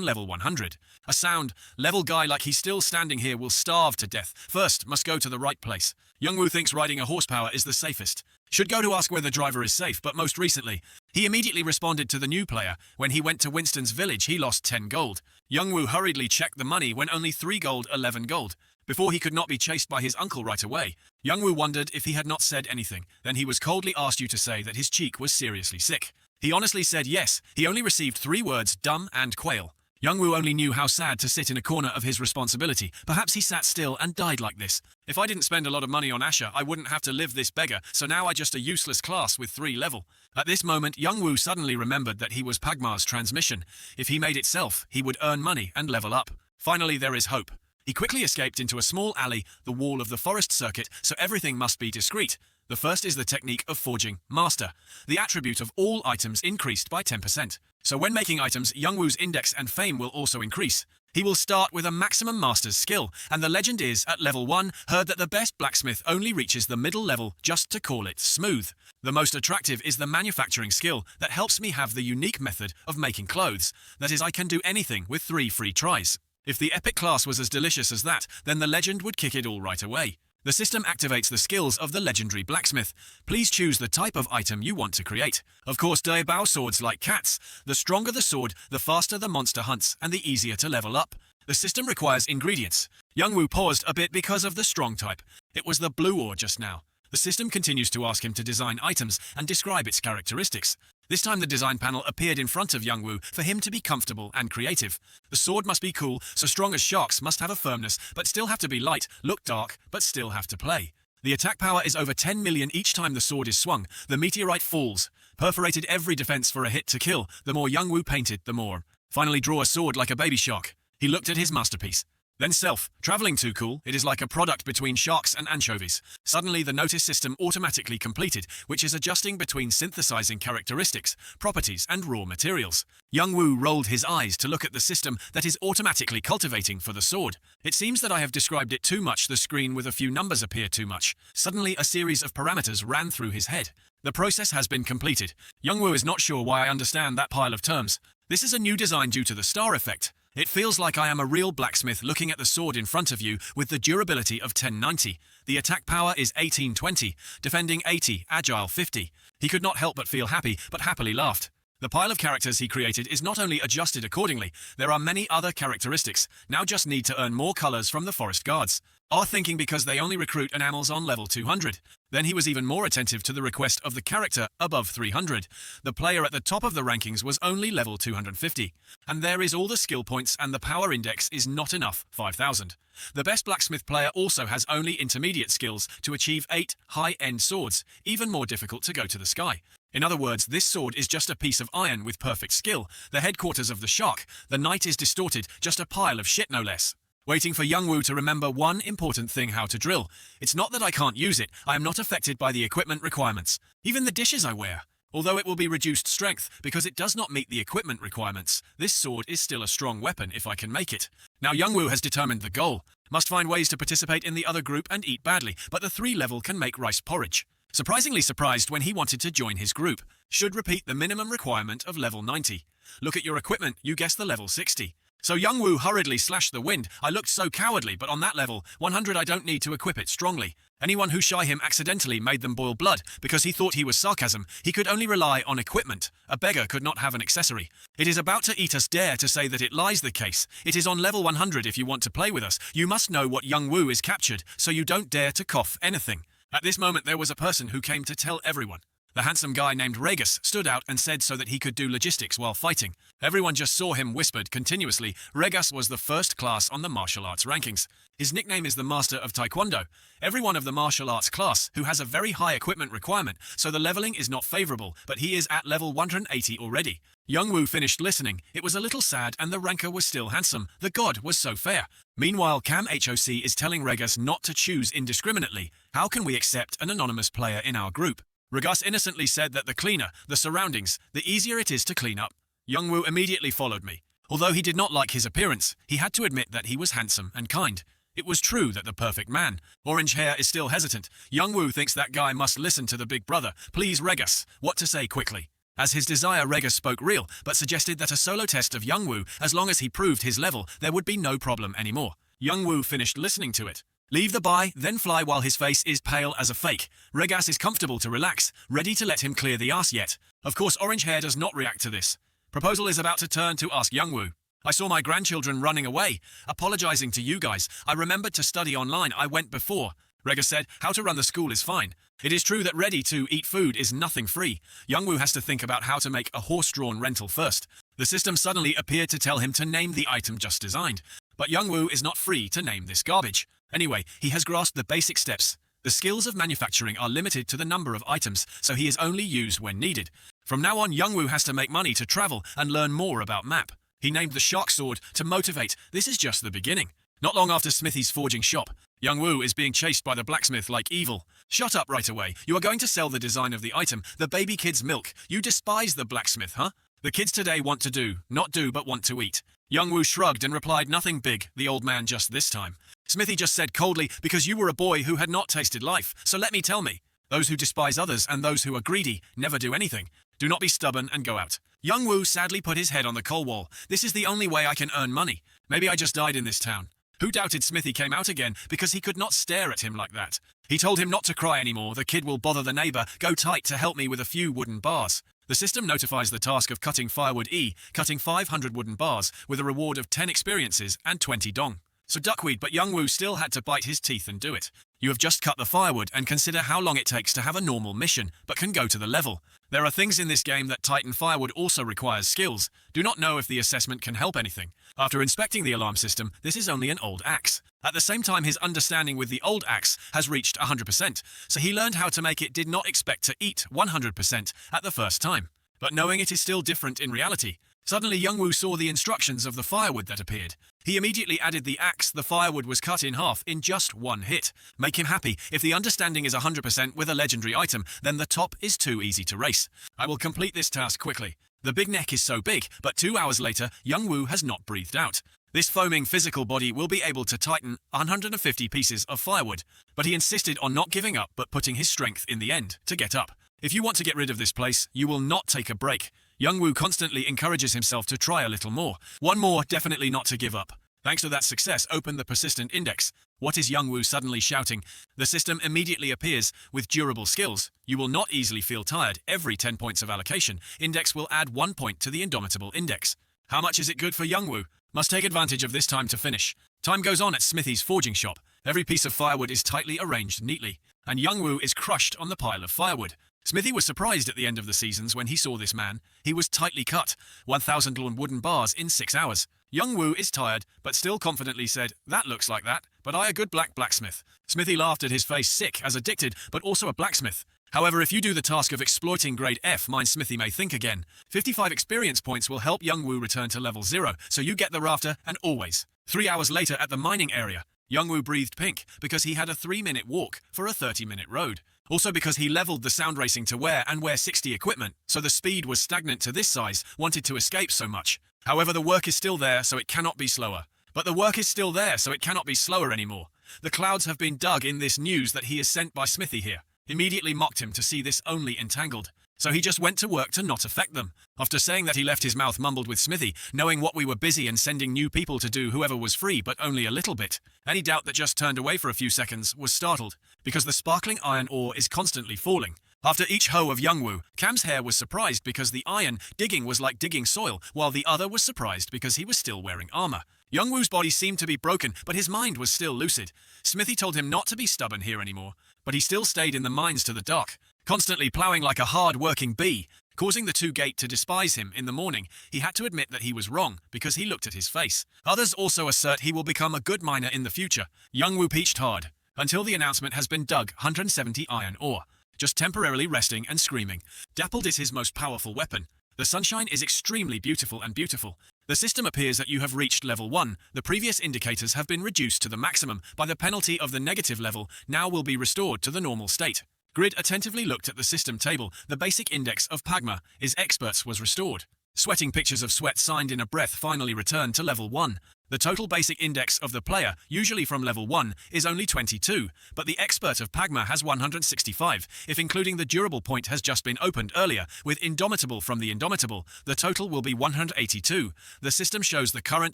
level 100. A sound level guy like he's still standing here will starve to death. First, must go to the right place. Youngwoo thinks riding a horsepower is the safest. Should go to ask where the driver is safe, but most recently, he immediately responded to the new player. When he went to Winston's village, he lost 10 gold. Youngwoo hurriedly checked the money when only 3 gold, 11 gold. Before he could not be chased by his uncle right away, Youngwoo wondered if he had not said anything. Then he was coldly asked you to say that his cheek was seriously sick. He honestly said yes. He only received 3 words, dumb and quail. Youngwoo only knew how sad to sit in a corner of his responsibility. Perhaps he sat still and died like this. If I didn't spend a lot of money on Asher, I wouldn't have to live this beggar, so now I just a useless class with 3 level. At this moment, Youngwoo suddenly remembered that he was Pagma's transmission. If he made itself, he would earn money and level up. Finally, there is hope. He quickly escaped into a small alley, the wall of the forest circuit, so everything must be discreet. The first is the technique of forging master. The attribute of all items increased by 10%. So when making items, Youngwoo's index and fame will also increase. He will start with a maximum master's skill, and the legend is, at level 1, heard that the best blacksmith only reaches the middle level just to call it smooth. The most attractive is the manufacturing skill that helps me have the unique method of making clothes. That is, I can do anything with 3 free tries. If the epic class was as delicious as that, then the legend would kick it all right away. The system activates the skills of the legendary blacksmith. Please choose the type of item you want to create. Of course, they bow swords like cats. The stronger the sword, the faster the monster hunts, and the easier to level up. The system requires ingredients. Youngwoo paused a bit because of the strong type. It was the blue ore just now. The system continues to ask him to design items and describe its characteristics. This time the design panel appeared in front of Youngwoo for him to be comfortable and creative. The sword must be cool, so strong as sharks must have a firmness, but still have to be light, look dark, but still have to play. The attack power is over 10 million each time the sword is swung. The meteorite falls. Perforated every defense for a hit to kill. The more Youngwoo painted, the more. Finally draw a sword like a baby shark. He looked at his masterpiece. Then self. Traveling too cool, it is like a product between sharks and anchovies. Suddenly the notice system automatically completed, which is adjusting between synthesizing characteristics, properties and raw materials. Youngwoo rolled his eyes to look at the system that is automatically cultivating for the sword. It seems that I have described it too much. The screen with a few numbers appear too much. Suddenly a series of parameters ran through his head. The process has been completed. Youngwoo is not sure why I understand that pile of terms. This is a new design due to the star effect. It feels like I am a real blacksmith looking at the sword in front of you with the durability of 1090. The attack power is 1820, defending 80, agile 50. He could not help but feel happy, but happily laughed. The pile of characters he created is not only adjusted accordingly, there are many other characteristics. Now just need to earn more colors from the forest guards. Are thinking because they only recruit animals on level 200. Then he was even more attentive to the request of the character above 300. The player at the top of the rankings was only level 250. And there is all the skill points and the power index is not enough, 5000. The best blacksmith player also has only intermediate skills to achieve 8 high-end swords, even more difficult to go to the sky. In other words, this sword is just a piece of iron with perfect skill. The headquarters of the shark. The knight is distorted, just a pile of shit no less. Waiting for Youngwoo to remember one important thing: how to drill. It's not that I can't use it, I am not affected by the equipment requirements. Even the dishes I wear. Although it will be reduced strength because it does not meet the equipment requirements, this sword is still a strong weapon if I can make it. Now Youngwoo has determined the goal. Must find ways to participate in the other group and eat badly, but the 3 level can make rice porridge. Surprisingly surprised when he wanted to join his group. Should repeat the minimum requirement of level 90. Look at your equipment, you guessed the level 60. So Youngwoo hurriedly slashed the wind. I looked so cowardly, but on that level, 100 I don't need to equip it strongly. Anyone who shy him accidentally made them boil blood because he thought he was sarcasm. He could only rely on equipment. A beggar could not have an accessory. It is about to eat us. Dare to say that it lies the case. It is on level 100 if you want to play with us. You must know what Youngwoo is captured, so you don't dare to cough anything. At this moment there was a person who came to tell everyone. The handsome guy named Regus stood out and said so that he could do logistics while fighting. Everyone just saw him, whispered continuously. Regus was the first class on the martial arts rankings. His nickname is the Master of Taekwondo. Everyone of the martial arts class who has a very high equipment requirement, so the leveling is not favorable, but he is at level 180 already. Youngwoo finished listening. It was a little sad and the ranker was still handsome. The god was so fair. Meanwhile, Cam HOC is telling Regus not to choose indiscriminately. How can we accept an anonymous player in our group? Regus innocently said that the cleaner, the surroundings, the easier it is to clean up. Youngwoo immediately followed me. Although he did not like his appearance, he had to admit that he was handsome and kind. It was true that the perfect man. Orange hair is still hesitant. Youngwoo thinks that guy must listen to the big brother. Please, Regus, what to say quickly. As his desire, Regus spoke real, but suggested that a solo test of Youngwoo, as long as he proved his level, there would be no problem anymore. Youngwoo finished listening to it. Leave the bye, then fly while his face is pale as a fake. Regus is comfortable to relax, ready to let him clear the ass yet. Of course, Orange Hair does not react to this. Proposal is about to turn to ask Youngwoo. I saw my grandchildren running away, apologizing to you guys. I remembered to study online. I went before. Regus said, how to run the school is fine. It is true that ready-to-eat food is nothing free. Youngwoo has to think about how to make a horse-drawn rental first. The system suddenly appeared to tell him to name the item just designed. But Youngwoo is not free to name this garbage. Anyway, he has grasped the basic steps. The skills of manufacturing are limited to the number of items, so he is only used when needed. From now on, Youngwoo has to make money to travel and learn more about map. He named the shark sword to motivate. This is just the beginning. Not long after Smithy's forging shop, Youngwoo is being chased by the blacksmith like evil. Shut up right away. You are going to sell the design of the item, the baby kid's milk. You despise the blacksmith, huh? The kids today want to do, not do but want to eat. Youngwoo shrugged and replied nothing big, the old man just this time. Smithy just said coldly, because you were a boy who had not tasted life, so let me tell me. Those who despise others and those who are greedy never do anything. Do not be stubborn and go out. Youngwoo sadly put his head on the coal wall. This is the only way I can earn money. Maybe I just died in this town. Who doubted Smithy came out again because he could not stare at him like that. He told him not to cry anymore. The kid will bother the neighbor. Go tight to help me with a few wooden bars. The system notifies the task of cutting firewood cutting 500 wooden bars with a reward of 10 experiences and 20 dong. So duckweed, but Youngwoo still had to bite his teeth and do it. You have just cut the firewood and consider how long it takes to have a normal mission, but can go to the level. There are things in this game that tighten firewood also requires skills. Do not know if the assessment can help anything. After inspecting the alarm system, this is only an old axe. At the same time, his understanding with the old axe has reached 100%, so he learned how to make it did not expect to eat 100% at the first time. But knowing it is still different in reality. Suddenly Youngwoo saw the instructions of the firewood that appeared. He immediately added the axe. The firewood was cut in half in just one hit. Make him happy. If the understanding is 100% with a legendary item, then the top is too easy to race. I will complete this task quickly. The big neck is so big, but 2 hours later, Youngwoo has not breathed out. This foaming physical body will be able to tighten 150 pieces of firewood, but he insisted on not giving up but putting his strength in the end to get up. If you want to get rid of this place, you will not take a break. Youngwoo constantly encourages himself to try a little more. One more, definitely not to give up. Thanks to that success, open the persistent index. What is Youngwoo suddenly shouting? The system immediately appears with durable skills. You will not easily feel tired. Every 10 points of allocation, index will add 1 point to the indomitable index. How much is it good for Youngwoo? Must take advantage of this time to finish. Time goes on at Smithy's forging shop. Every piece of firewood is tightly arranged neatly, and Youngwoo is crushed on the pile of firewood. Smithy was surprised at the end of the seasons when he saw this man. He was tightly cut, 1,000 wooden bars in 6 hours. Youngwoo is tired, but still confidently said, that looks like that, but I a good blacksmith. Smithy laughed at his face, sick as addicted, but also a blacksmith. However, if you do the task of exploiting grade F, mine Smithy may think again. 55 experience points will help Youngwoo return to level 0, so you get the rafter, and always. 3 hours later at the mining area, Youngwoo breathed pink because he had a 3-minute walk for a 30-minute road. Also because he leveled the sound racing to wear 60 equipment, so the speed was stagnant to this size, wanted to escape so much. However, the work is still there, so it cannot be slower. But the work is still there, so it cannot be slower anymore. The clouds have been dug in this news that he is sent by Smithy here. Immediately mocked him to see this only entangled. So he just went to work to not affect them. After saying that, he left his mouth mumbled with Smithy, knowing what we were busy and sending new people to do whoever was free, but only a little bit. Any doubt that just turned away for a few seconds was startled, because the sparkling iron ore is constantly falling. After each hoe of Youngwoo, Cam's hair was surprised because the iron digging was like digging soil, while the other was surprised because he was still wearing armor. Youngwoo's body seemed to be broken, but his mind was still lucid. Smithy told him not to be stubborn here anymore, but he still stayed in the mines to the dark, constantly ploughing like a hard-working bee, causing the two gate to despise him. In the morning, he had to admit that he was wrong because he looked at his face. Others also assert he will become a good miner in the future. Youngwoo peached hard until the announcement has been dug 170 iron ore, just temporarily resting and screaming. Dappled is his most powerful weapon. The sunshine is extremely beautiful and beautiful. The system appears that you have reached level 1. The previous indicators have been reduced to the maximum by the penalty of the negative level, now will be restored to the normal state. Grid attentively looked at the system table. The basic index of Pagma is experts was restored. Sweating pictures of sweat signed in a breath finally returned to level 1. The total basic index of the player, usually from level 1, is only 22, but the expert of Pagma has 165. If including the durable point has just been opened earlier, with Indomitable from the Indomitable, the total will be 182. The system shows the current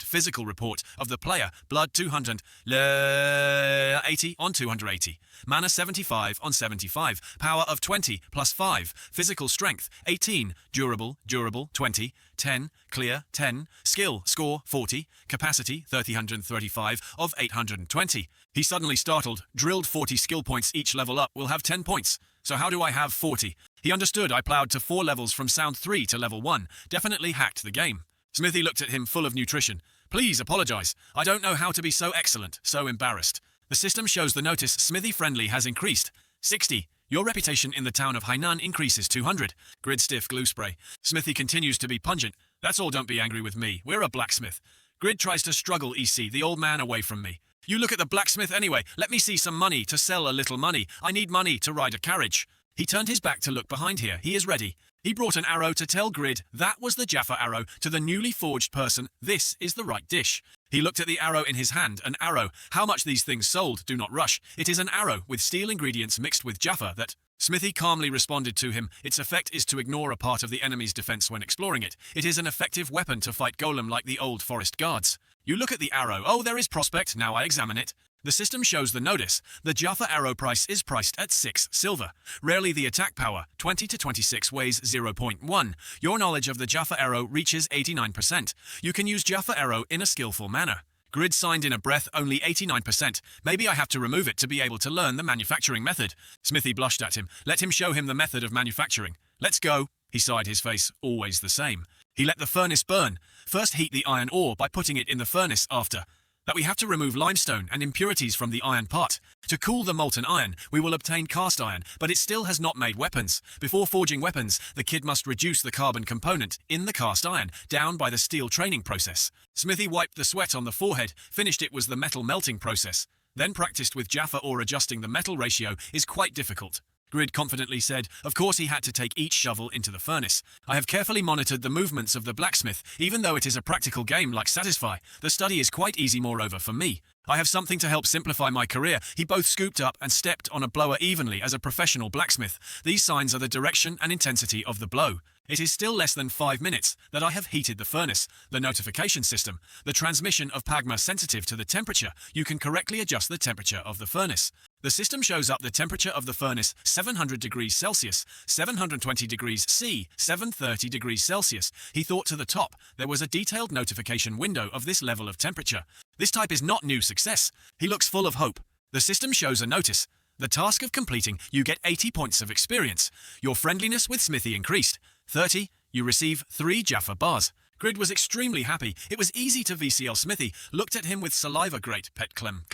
physical report of the player, blood 280 on 280, mana 75 on 75, power of 20 plus 5, physical strength 18, durable 20, 10, clear 10, skill score 40, capacity 335 of 820. He suddenly startled, drilled 40 skill points each level up will have 10 points. So how do I have 40? He understood I plowed to 4 levels from sound 3 to level 1, definitely hacked the game. Smithy looked at him full of nutrition. Please apologize, I don't know how to be so excellent, so embarrassed. The system shows the notice Smithy friendly has increased. 60. Your reputation in the town of Hainan increases 200. Grid stiff glue spray. Smithy continues to be pungent. That's all, don't be angry with me. We're a blacksmith. Grid tries to struggle EC, the old man away from me. You look at the blacksmith anyway. Let me see some money to sell a little money. I need money to ride a carriage. He turned his back to look behind here. He is ready. He brought an arrow to tell Grid that was the Jaffa arrow to the newly forged person. This is the right dish. He looked at the arrow in his hand. An arrow. How much these things sold, do not rush. It is an arrow with steel ingredients mixed with Jaffa that... Smithy calmly responded to him. Its effect is to ignore a part of the enemy's defense when exploring it. It is an effective weapon to fight golem like the old forest guards. You look at the arrow. Oh, there is prospect. Now I examine it. The system shows the notice. The Jaffa arrow price is priced at 6 silver. Rarely the attack power, 20 to 26 weighs 0.1. Your knowledge of the Jaffa arrow reaches 89%. You can use Jaffa arrow in a skillful manner. Grid signed in a breath, only 89%. Maybe I have to remove it to be able to learn the manufacturing method. Smithy blushed at him. Let him show him the method of manufacturing. Let's go. He sighed, his face always the same. He let the furnace burn. First heat the iron ore by putting it in the furnace after. That we have to remove limestone and impurities from the iron part. To cool the molten iron, we will obtain cast iron, but it still has not made weapons. Before forging weapons, the kid must reduce the carbon component in the cast iron down by the steel training process. Smithy wiped the sweat on the forehead, finished it was the metal melting process. Then practiced with Jaffa ore adjusting the metal ratio is quite difficult. Grid confidently said, of course he had to take each shovel into the furnace. I have carefully monitored the movements of the blacksmith, even though it is a practical game like Satisfy. The study is quite easy moreover for me. I have something to help simplify my career. He both scooped up and stepped on a blower evenly as a professional blacksmith. These signs are the direction and intensity of the blow. It is still less than 5 minutes that I have heated the furnace. The notification system, the transmission of Pagma sensitive to the temperature. You can correctly adjust the temperature of the furnace. The system shows up the temperature of the furnace 700 degrees Celsius, 720 degrees C, 730 degrees Celsius. He thought to the top. There was a detailed notification window of this level of temperature. This type is not new success. He looks full of hope. The system shows a notice. The task of completing, you get 80 points of experience. Your friendliness with Smithy increased. 30, you receive 3 Jaffa bars. Grid was extremely happy. It was easy to VCL Smithy, looked at him with saliva. Great, pet clem.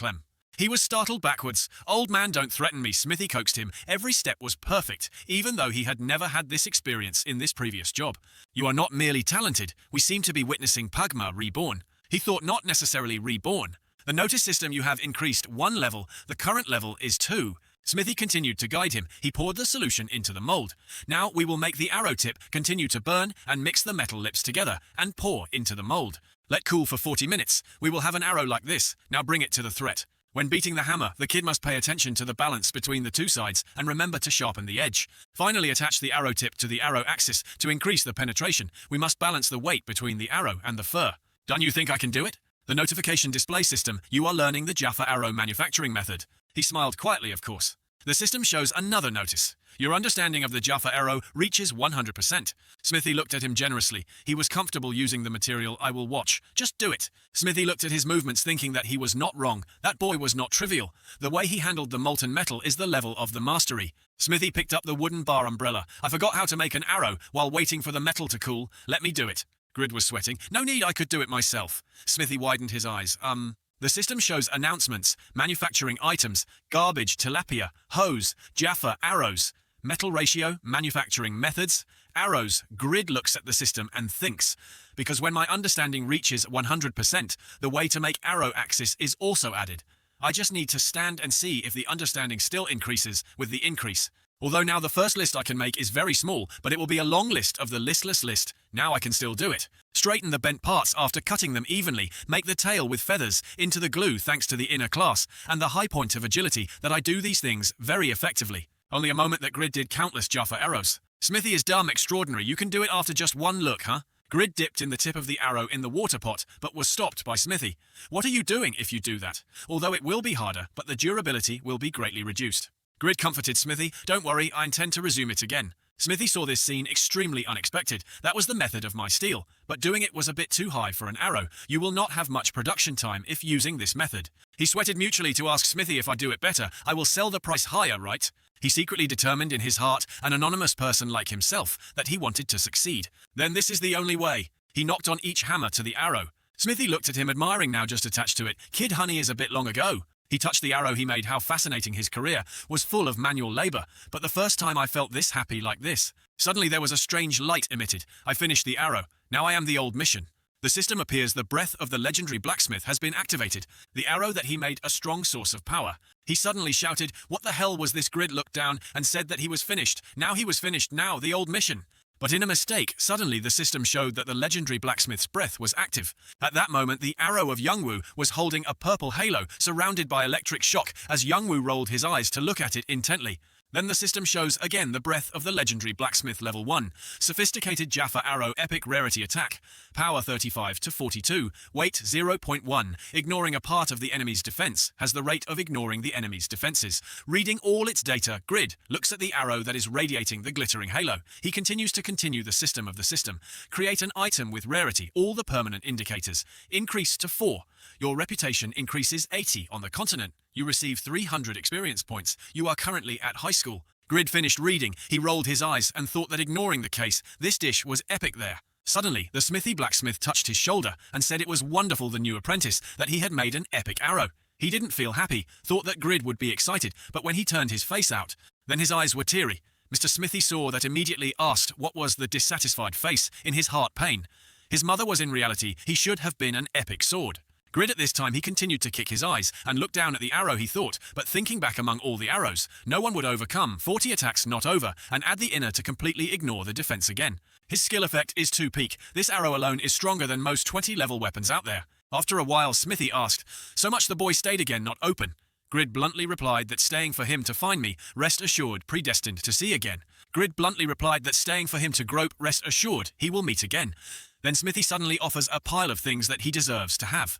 He was startled backwards. Old man, don't threaten me, Smithy coaxed him. Every step was perfect, even though he had never had this experience in this previous job. You are not merely talented. We seem to be witnessing Pagma reborn. He thought not necessarily reborn. The notice system you have increased 1 level. The current level is 2. Smithy continued to guide him. He poured the solution into the mold. Now we will make the arrow tip continue to burn and mix the metal lips together and pour into the mold. Let cool for 40 minutes. We will have an arrow like this. Now bring it to the threat. When beating the hammer, the kid must pay attention to the balance between the 2 sides and remember to sharpen the edge. Finally attach the arrow tip to the arrow axis to increase the penetration. We must balance the weight between the arrow and the fur. Don't you think I can do it? The notification display system, you are learning the Jaffa arrow manufacturing method. He smiled quietly, of course. The system shows another notice. Your understanding of the Jaffa arrow reaches 100%. Smithy looked at him generously. He was comfortable using the material. I will watch. Just do it. Smithy looked at his movements thinking that he was not wrong. That boy was not trivial. The way he handled the molten metal is the level of the mastery. Smithy picked up the wooden bar umbrella. I forgot how to make an arrow while waiting for the metal to cool. Let me do it. Grid was sweating. No need, I could do it myself. Smithy widened his eyes. The system shows announcements, manufacturing items, garbage, tilapia, hose, Jaffa, arrows, metal ratio, manufacturing methods, arrows. Grid looks at the system and thinks. Because when my understanding reaches 100%, the way to make arrow axis is also added. I just need to stand and see if the understanding still increases with the increase. Although now the first list I can make is very small, but it will be a long list of the listless list. Now I can still do it. Straighten the bent parts after cutting them evenly, make the tail with feathers, into the glue thanks to the inner class, and the high point of agility that I do these things very effectively. Only a moment that Grid did countless Jaffa arrows. Smithy is dumb extraordinary, you can do it after just one look, huh? Grid dipped in the tip of the arrow in the water pot, but was stopped by Smithy. What are you doing if you do that? Although it will be harder, but the durability will be greatly reduced. Grid comforted Smithy, don't worry, I intend to resume it again. Smithy saw this scene extremely unexpected. That was the method of my steel, but doing it was a bit too high for an arrow. You will not have much production time if using this method. He sweated mutually to ask Smithy if I do it better, I will sell the price higher, right? He secretly determined in his heart, an anonymous person like himself, that he wanted to succeed. Then this is the only way. He knocked on each hammer to the arrow. Smithy looked at him admiring now just attached to it. Kid honey is a bit long ago. He touched the arrow he made. How fascinating his career was, full of manual labor, but the first time I felt this happy like this. Suddenly there was a strange light emitted. I finished the arrow. Now I am the old mission. The system appears the breath of the legendary blacksmith has been activated. The arrow that he made a strong source of power. He suddenly shouted, what the hell was this? Grid looked down and said that he was finished. Now he was finished, now the old mission. But in a mistake, suddenly the system showed that the legendary blacksmith's breath was active. At that moment, the arrow of Youngwoo was holding a purple halo, surrounded by electric shock, as Youngwoo rolled his eyes to look at it intently. Then the system shows again the breath of the legendary blacksmith level 1. Sophisticated Jaffa arrow, epic rarity attack. Power 35 to 42, weight 0.1. Ignoring a part of the enemy's defense has the rate of ignoring the enemy's defenses. Reading all its data, Grid looks at the arrow that is radiating the glittering halo. He continues to continue the system of the system. Create an item with rarity, all the permanent indicators. Increase to 4. Your reputation increases 80 on the continent. You receive 300 experience points. You are currently at high school. Grid finished reading. He rolled his eyes and thought that ignoring the case, this dish was epic there. Suddenly, the smithy blacksmith touched his shoulder and said it was wonderful, the new apprentice, that he had made an epic arrow. He didn't feel happy, thought that Grid would be excited, but when he turned his face out, then his eyes were teary. Mr. Smithy saw that, immediately asked what was the dissatisfied face in his heart pain. His mother was in reality, he should have been an epic sword. Grid at this time he continued to kick his eyes and look down at the arrow he thought, but thinking back among all the arrows, no one would overcome 40 attacks not over and add the inner to completely ignore the defense again. His skill effect is 2 peak. This arrow alone is stronger than most 20 level weapons out there. After a while Smithy asked, so much the boy stayed again, not open. Grid bluntly replied that staying for him to find me, rest assured, predestined to see again. Grid bluntly replied that staying for him to grope, rest assured, he will meet again. Then Smithy suddenly offers a pile of things that he deserves to have.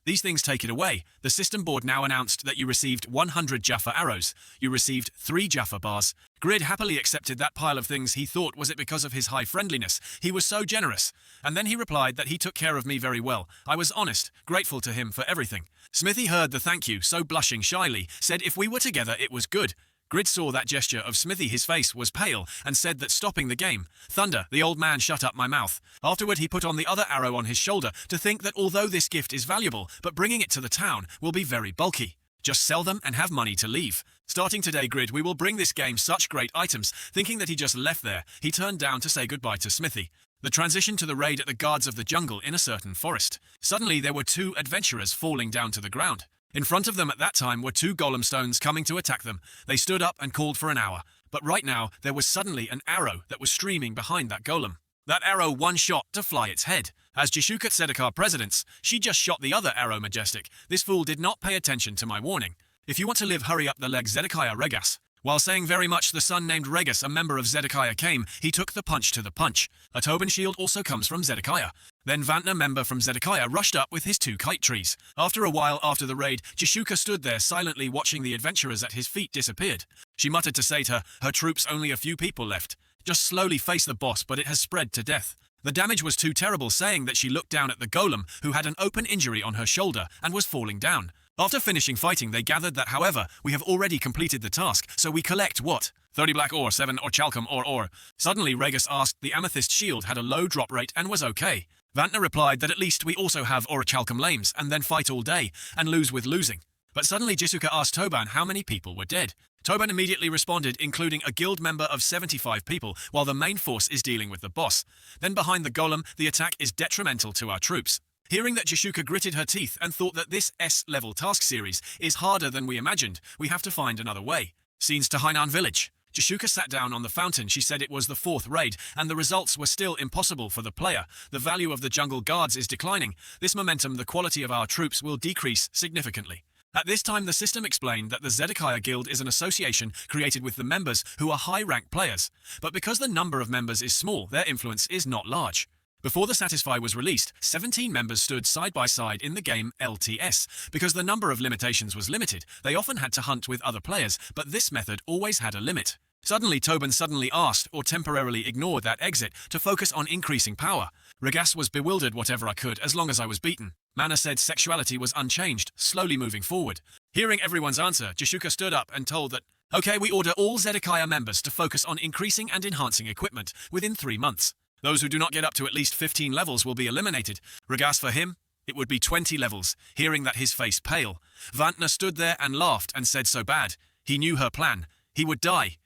These things take it away. The system board now announced that you received 100 Jaffa arrows. You received 3 Jaffa bars. Grid happily accepted that pile of things. He thought was it because of his high friendliness. He was so generous. And then he replied that he took care of me very well. I was honest, grateful to him for everything. Smithy heard the thank you, so blushing shyly, said if we were together it was good. Grid saw that gesture of Smithy, his face was pale, and said that stopping the game. Thunder, the old man shut up my mouth. Afterward he put on the other arrow on his shoulder to think that although this gift is valuable, but bringing it to the town will be very bulky. Just sell them and have money to leave. Starting today, Grid, we will bring this game such great items. Thinking that he just left there, he turned down to say goodbye to Smithy. The transition to the raid at the guards of the jungle in a certain forest. Suddenly there were 2 adventurers falling down to the ground. In front of them at that time were 2 golem stones coming to attack them. They stood up and called for an hour. But right now, there was suddenly an arrow that was streaming behind that golem. That arrow one shot to fly its head. As Jishuka Sedekar presidents, she just shot the other arrow majestic. This fool did not pay attention to my warning. If you want to live, hurry up the leg, Zedekiah Regas. While saying very much, the son named Regas, a member of Zedekiah, came. He took the punch to the punch. A Tobin shield also comes from Zedekiah. Then Vantner, member from Zedekiah, rushed up with his 2 kite trees. After a while after the raid, Jishuka stood there silently watching the adventurers at his feet disappeared. She muttered to say to her troops, only a few people left. Just slowly face the boss, but it has spread to death. The damage was too terrible, saying that she looked down at the golem, who had an open injury on her shoulder and was falling down. After finishing fighting, they gathered that, however, we have already completed the task, so we collect what? 30 black ore, 7 orichalcum ore. Suddenly Regas asked the amethyst shield had a low drop rate and was okay. Vantner replied that at least we also have orichalcum lames and then fight all day and lose with losing. But suddenly Jisuka asked Toban how many people were dead. Toban immediately responded, including a guild member of 75 people, while the main force is dealing with the boss. Then behind the golem, the attack is detrimental to our troops. Hearing that, Jishuka gritted her teeth and thought that this S-level task series is harder than we imagined. We have to find another way. Scenes to Hainan village. Jashuka sat down on the fountain. She said it was the fourth raid, and the results were still impossible for the player. The value of the jungle guards is declining. This momentum, the quality of our troops will decrease significantly. At this time, the system explained that the Zedekiah Guild is an association created with the members who are high-ranked players, but because the number of members is small, their influence is not large. Before the Satisfy was released, 17 members stood side by side in the game LTS. Because the number of limitations was limited, they often had to hunt with other players, but this method always had a limit. Suddenly, Tobin suddenly asked or temporarily ignored that exit to focus on increasing power. Regas was bewildered. Whatever I could, as long as I was beaten. Mana said sexuality was unchanged, slowly moving forward. Hearing everyone's answer, Jashuka stood up and told that, "Okay, we order all Zedekiah members to focus on increasing and enhancing equipment within 3 months. Those who do not get up to at least 15 levels will be eliminated. Regas for him, it would be 20 levels." Hearing that, his face pale. Vantner stood there and laughed and said, "So bad. He knew her plan. He would die,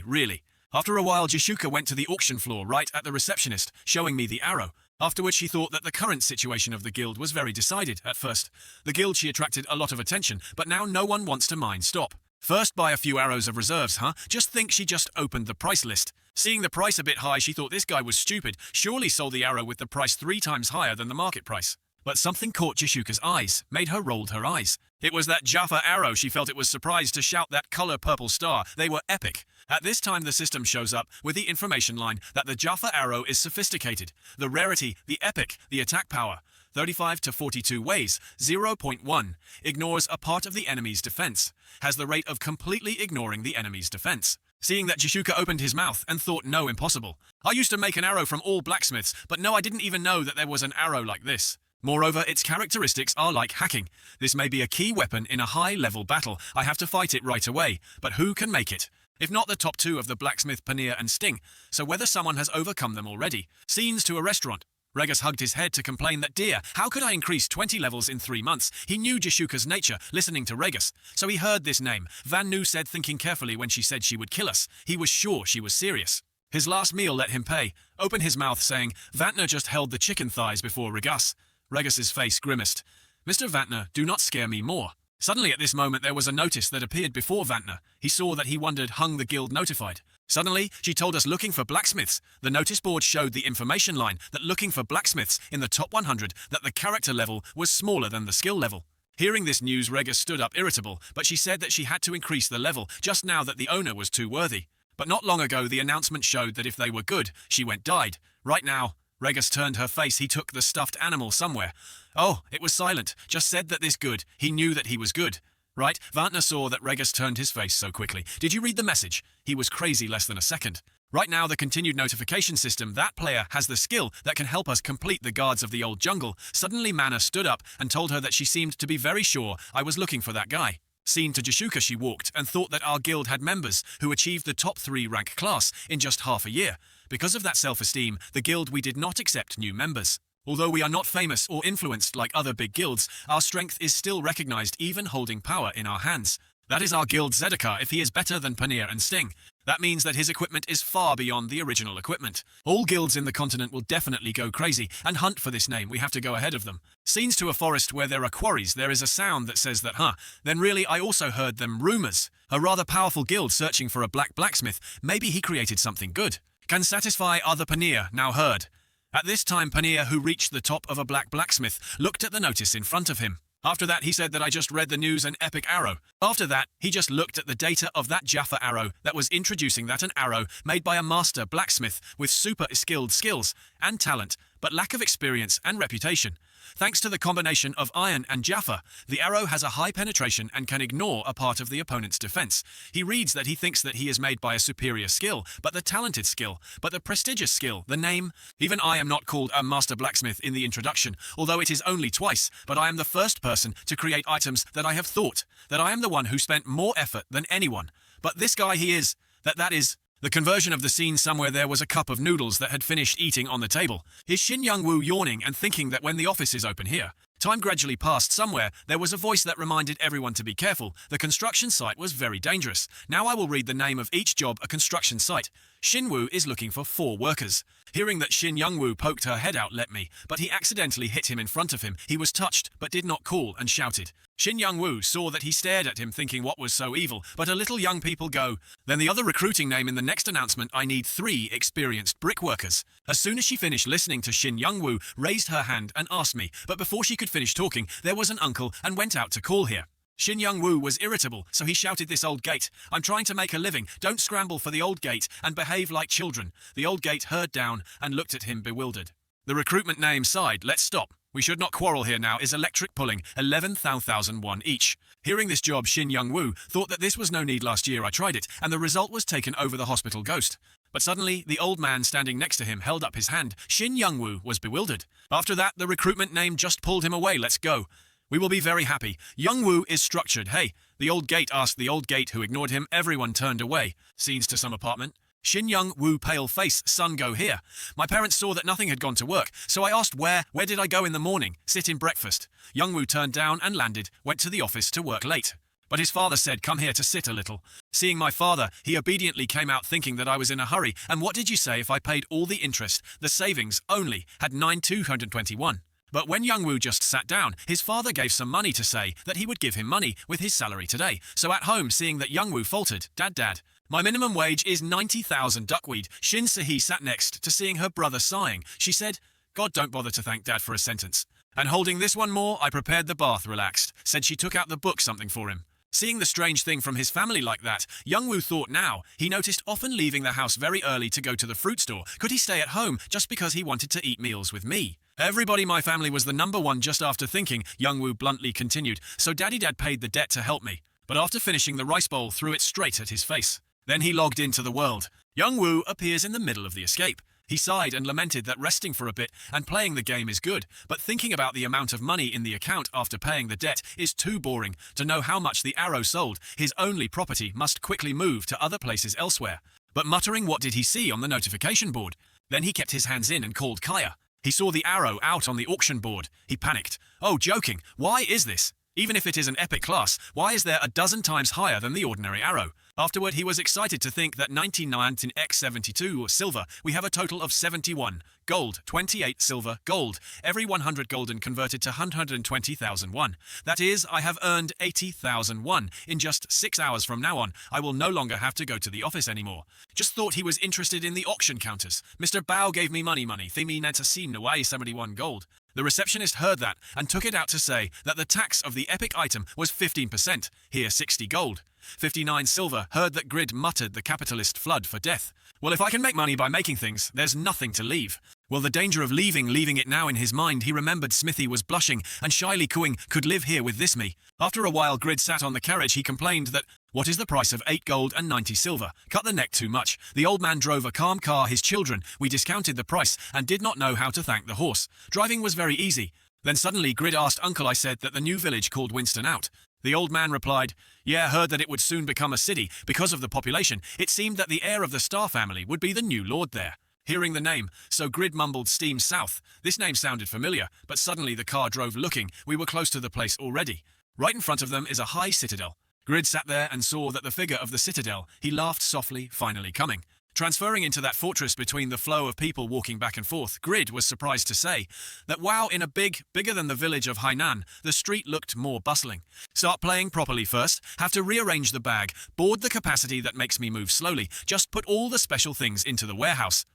really." After a while, Jashuka went to the auction floor right at the receptionist, showing me the arrow. After which she thought that the current situation of the guild was very decided. At first, the guild she attracted a lot of attention, but now no one wants to mind. Stop. First buy a few arrows of reserves, huh? Just think, she just opened the price list. Seeing the price a bit high, she thought this guy was stupid, surely sold the arrow with the price 3 times higher than the market price. But something caught Jashuka's eyes, made her roll her eyes. It was that Jaffa arrow. She felt it was surprised to shout that color purple star. They were epic. At this time, the system shows up with the information line that the Jaffa arrow is sophisticated. The rarity, the epic, the attack power. 35 to 42 ways, 0.1. Ignores a part of the enemy's defense. Has the rate of completely ignoring the enemy's defense. Seeing that, Jashuka opened his mouth and thought, no, impossible. I used to make an arrow from all blacksmiths, but no, I didn't even know that there was an arrow like this. Moreover, its characteristics are like hacking. This may be a key weapon in a high-level battle. I have to fight it right away. But who can make it? If not the top 2 of the blacksmith, Paneer and Sting. So whether someone has overcome them already. Scenes to a restaurant. Regas hugged his head to complain that, dear, how could I increase 20 levels in 3 months? He knew Jashuka's nature, listening to Regas. So he heard this name. Van Nu said, thinking carefully when she said she would kill us. He was sure she was serious. His last meal let him pay. Open his mouth saying, Vantner just held the chicken thighs before Regas. Regas's face grimaced. Mr. Vantner, do not scare me more. Suddenly at this moment there was a notice that appeared before Vantner. He saw that he wondered, hung the guild notified. Suddenly, she told us looking for blacksmiths. The notice board showed the information line that looking for blacksmiths in the top 100, that the character level was smaller than the skill level. Hearing this news, Regas stood up irritable, but she said that she had to increase the level just now that the owner was too worthy. But not long ago the announcement showed that if they were good, she went died. Right now, Regas turned her face. He took the stuffed animal somewhere. Oh, it was silent. Just said that this good. He knew that he was good. Right? Vantner saw that Regas turned his face so quickly. Did you read the message? He was crazy less than a second. Right now, the continued notification system, that player has the skill that can help us complete the guards of the old jungle. Suddenly Mana stood up and told her that she seemed to be very sure I was looking for that guy. Seen to Jashuka, she walked and thought that our guild had members who achieved the top 3 rank class in just half a year. Because of that self-esteem, the guild, we did not accept new members. Although we are not famous or influenced like other big guilds, our strength is still recognized, even holding power in our hands. That is our guild Zedekar. If he is better than Paneer and Sting, that means that his equipment is far beyond the original equipment. All guilds in the continent will definitely go crazy and hunt for this name. We have to go ahead of them. Scenes to a forest where there are quarries. There is a sound that says that, then really I also heard them rumors. A rather powerful guild searching for a black blacksmith. Maybe he created something good. Can satisfy other Paneer, now heard. At this time, Paneer, who reached the top of a black blacksmith, looked at the notice in front of him. After that, he said that I just read the news, an epic arrow. After that, he just looked at the data of that Jaffa arrow that was introducing that an arrow made by a master blacksmith with super skilled skills and talent, but lack of experience and reputation. Thanks to the combination of iron and Jaffa, the arrow has a high penetration and can ignore a part of the opponent's defense. He reads that he thinks that he is made by a superior skill, but the talented skill, but the prestigious skill, the name. Even I am not called a master blacksmith in the introduction, although it is only twice, but I am the first person to create items that I have thought, that I am the one who spent more effort than anyone. But this guy he is, that is... The conversion of the scene. Somewhere there was a cup of noodles that had finished eating on the table. Is Shin Young-woo yawning and thinking that when the office is open here, Time gradually passed. Somewhere there was a voice that reminded everyone to be careful. The construction site was very dangerous. Now I will read the name of each job. A construction site. Shinwoo is looking for 4 workers. Hearing that Shin Youngwoo poked her head out, let me, but he accidentally hit him in front of him. He was touched, but did not call and shouted. Shin Youngwoo saw that he stared at him thinking what was so evil, but a little young people go. Then the other recruiting name in the next announcement, I need 3 experienced brickworkers. As soon as she finished listening to Shin Youngwoo, raised her hand and asked me, but before she could finish talking, there was an uncle and went out to call here. Shin Youngwoo was irritable, so he shouted, this old gate. I'm trying to make a living. Don't scramble for the old gate and behave like children. The old gate heard down and looked at him bewildered. The recruitment name sighed, let's stop. We should not quarrel here now. Is electric pulling 11,001 each. Hearing this job, Shin Youngwoo thought that this was no need. Last year I tried it, and the result was taken over the hospital ghost. But suddenly, the old man standing next to him held up his hand. Shin Youngwoo was bewildered. After that, the recruitment name just pulled him away. Let's go. We will be very happy. Youngwoo is structured. Hey, the old gate asked the old gate, who ignored him. Everyone turned away. Scenes to some apartment. Shin Youngwoo pale face, son go here. My parents saw that nothing had gone to work, so I asked where did I go in the morning? Sit in breakfast. Youngwoo turned down and landed, went to the office to work late. But his father said, come here to sit a little. Seeing my father, he obediently came out thinking that I was in a hurry. And what did you say if I paid all the interest? The savings only had 9,221. But when Youngwoo just sat down, his father gave some money to say that he would give him money with his salary today. So at home, seeing that Youngwoo faltered, Dad, my minimum wage is 90,000 duckweed. Shin Se-hee sat next to seeing her brother sighing. She said, God, don't bother to thank Dad for a sentence. And holding this one more, I prepared the bath, relaxed. Said she took out the book, something for him. Seeing the strange thing from his family like that, Youngwoo thought now. He noticed often leaving the house very early to go to the fruit store. Could he stay at home just because he wanted to eat meals with me? Everybody my family was the number one. Just after thinking, Youngwoo bluntly continued, so Dad paid the debt to help me. But after finishing the rice bowl, threw it straight at his face. Then he logged into the world. Youngwoo appears in the middle of the escape. He sighed and lamented that resting for a bit and playing the game is good, but thinking about the amount of money in the account after paying the debt is too boring to know how much the arrow sold. His only property must quickly move to other places elsewhere. But muttering, what did he see on the notification board? Then he kept his hands in and called Kaya. He saw the arrow out on the auction board. He panicked. Oh, joking. Why is this? Even if it is an epic class, why is there a dozen times higher than the ordinary arrow? Afterward, he was excited to think that 99 x 72 silver, we have a total of 71. Gold, 28 silver, gold. Every 100 golden converted to 120,001. That is, I have earned 80,001. In just 6 hours from now on, I will no longer have to go to the office anymore. Just thought he was interested in the auction counters. Mr. Bao gave me money. Thimi netasin away 71 gold. The receptionist heard that and took it out to say that the tax of the epic item was 15%, here 60 gold. 59 silver, heard that Grid muttered the capitalist flood for death. Well, if I can make money by making things, there's nothing to leave. Well, the danger of leaving it now in his mind, he remembered Smithy was blushing and shyly cooing, could live here with this me. After a while Grid sat on the carriage. He complained that, what is the price of 8 gold and 90 silver? Cut the neck too much. The old man drove a calm car. His children, we discounted the price and did not know how to thank the horse. Driving was very easy. Then suddenly Grid asked, Uncle, I said that the new village called Winston out. The old man replied, yeah, heard that it would soon become a city because of the population. It seemed that the heir of the Star family would be the new lord there. Hearing the name, so Grid mumbled steam south. This name sounded familiar, but suddenly the car drove looking. We were close to the place already. Right in front of them is a high citadel. Grid sat there and saw that the figure of the citadel. He laughed softly, finally coming. Transferring into that fortress between the flow of people walking back and forth, Grid was surprised to say that wow, in a bigger than the village of Hainan, the street looked more bustling. Start playing properly first, have to rearrange the bag, board the capacity that makes me move slowly, just put all the special things into the warehouse.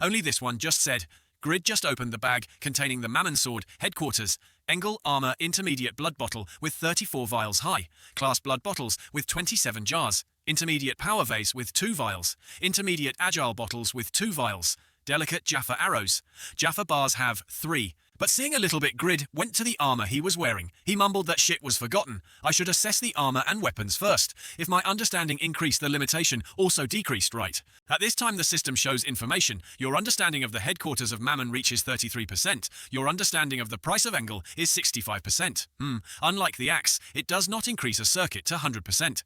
Only this one just said. Grid just opened the bag containing the Mammon Sword, Headquarters, Engel Armor Intermediate Blood Bottle with 34 vials high, Class Blood Bottles with 27 jars, Intermediate Power Vase with 2 vials, Intermediate Agile Bottles with 2 vials, Delicate Jaffa Arrows. Jaffa Bars have 3. But seeing a little bit, Grid went to the armor he was wearing. He mumbled that shit was forgotten. I should assess the armor and weapons first. If my understanding increased, the limitation also decreased, right? At this time the system shows information. Your understanding of the headquarters of Mammon reaches 33%. Your understanding of the price of Engel is 65%. Unlike the axe, it does not increase a circuit to 100%.